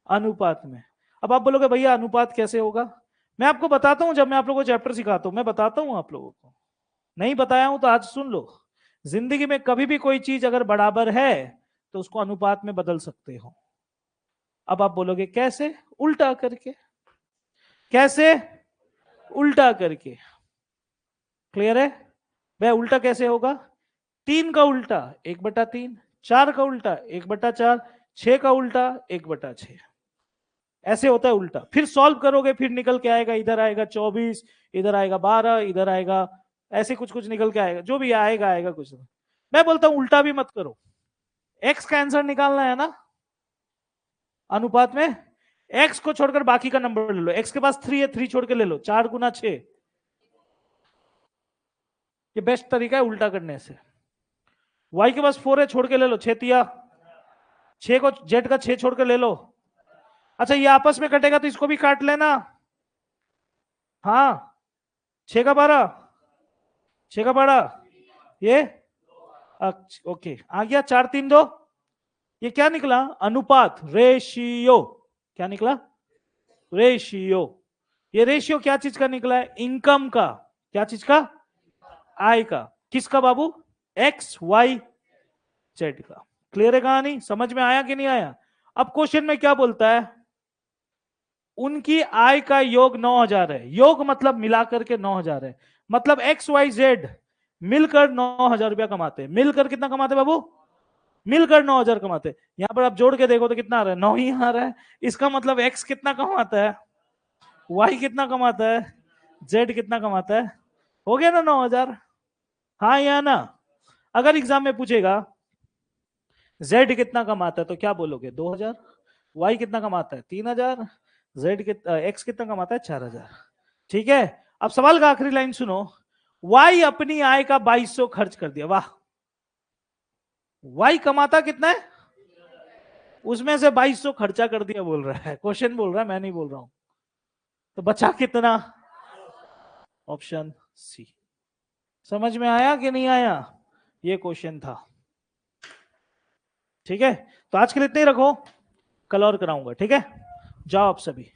[SPEAKER 1] अनुपात में। अब आप बोलोगे भैया अनुपात कैसे होगा? मैं आपको बताता हूं, जब मैं आप लोगों को चैप्टर सिखाता हूं मैं बताता हूं आप लोगों को। नहीं बताया हूं तो आज सुन लो। जिंदगी में कभी भी कोई चीज अगर बराबर है तो उसको अनुपात में बदल सकते हो। अब आप बोलोगे कैसे? उल्टा करके। कैसे? उल्टा करके। क्लियर है? वह उल्टा कैसे होगा? 3 का उल्टा 1/3, 4 का उल्टा 1/4, 6 का उल्टा 1/6। ऐसे होता है उल्टा। फिर सॉल्व करोगे फिर निकल के आएगा, इधर आएगा 24, इधर आएगा 12, इधर आएगा ऐसे कुछ कुछ निकल के आएगा, जो भी आएगा आएगा कुछ। मैं बोलता हूं उल्टा भी मत करो। एक्स का आंसर निकालना है ना अनुपात में, एक्स को छोड़कर बाकी का नंबर ले लो। एक्स के पास 3 है, 3 छोड़ के ले लो, 4 गुना 6। ये बेस्ट तरीका है उल्टा करने से। वाई के पास 4 है, छोड़ के ले लो, 6 तिया 6 को, जेड का 6 छोड़ के ले लो। अच्छा ये आपस में कटेगा तो इसको भी काट लेना। हाँ 6 का 12, 6 का 12, ये ओके आ गया। 4 3 2, ये क्या निकला? अनुपात, रेशियो। क्या निकला? रेशियो। ये रेशियो क्या चीज का निकला है? इनकम का। क्या चीज का? आय का। किसका बाबू? एक्स वाई जेड का। क्लियर है कहानी? समझ में आया कि नहीं आया? अब क्वेश्चन में क्या बोलता है? उनकी आय का योग 9,000 है। योग मतलब मिलाकर के 9,000 है। मतलब एक्स वाई जेड मिलकर 9,000 रुपया कमाते हैं। मिलकर कितना कमाते बाबू? मिलकर 9,000 कमाते। यहां पर आप जोड़ के देखो तो कितना आ रहा है? 9 ही आ रहा है। इसका मतलब एक्स कितना कमाता है, वाई कितना कमाता है, जेड कितना कमाता है। हो गया ना 9,000? हाँ या ना? अगर एग्जाम में पूछेगा जेड कितना कमाता है तो क्या बोलोगे? 2,000। वाई कितना कमाता है? 3,000। जेड कितना, एक्स कितना कमाता है? 4,000। ठीक है। अब सवाल का आखिरी लाइन सुनो। वाई अपनी आय का 2,200 खर्च कर दिया। वाह। वाई कमाता कितना है? उसमें से 2,200 खर्चा कर दिया बोल रहा है। क्वेश्चन बोल रहा है, मैं नहीं बोल रहा हूं। तो बचा कितना? Option C. समझ में आया कि नहीं आया? ये क्वेश्चन था। ठीक है। तो आज के लिए इतना ही रखो, कल और कराऊंगा। ठीक है, जाओ आप सभी।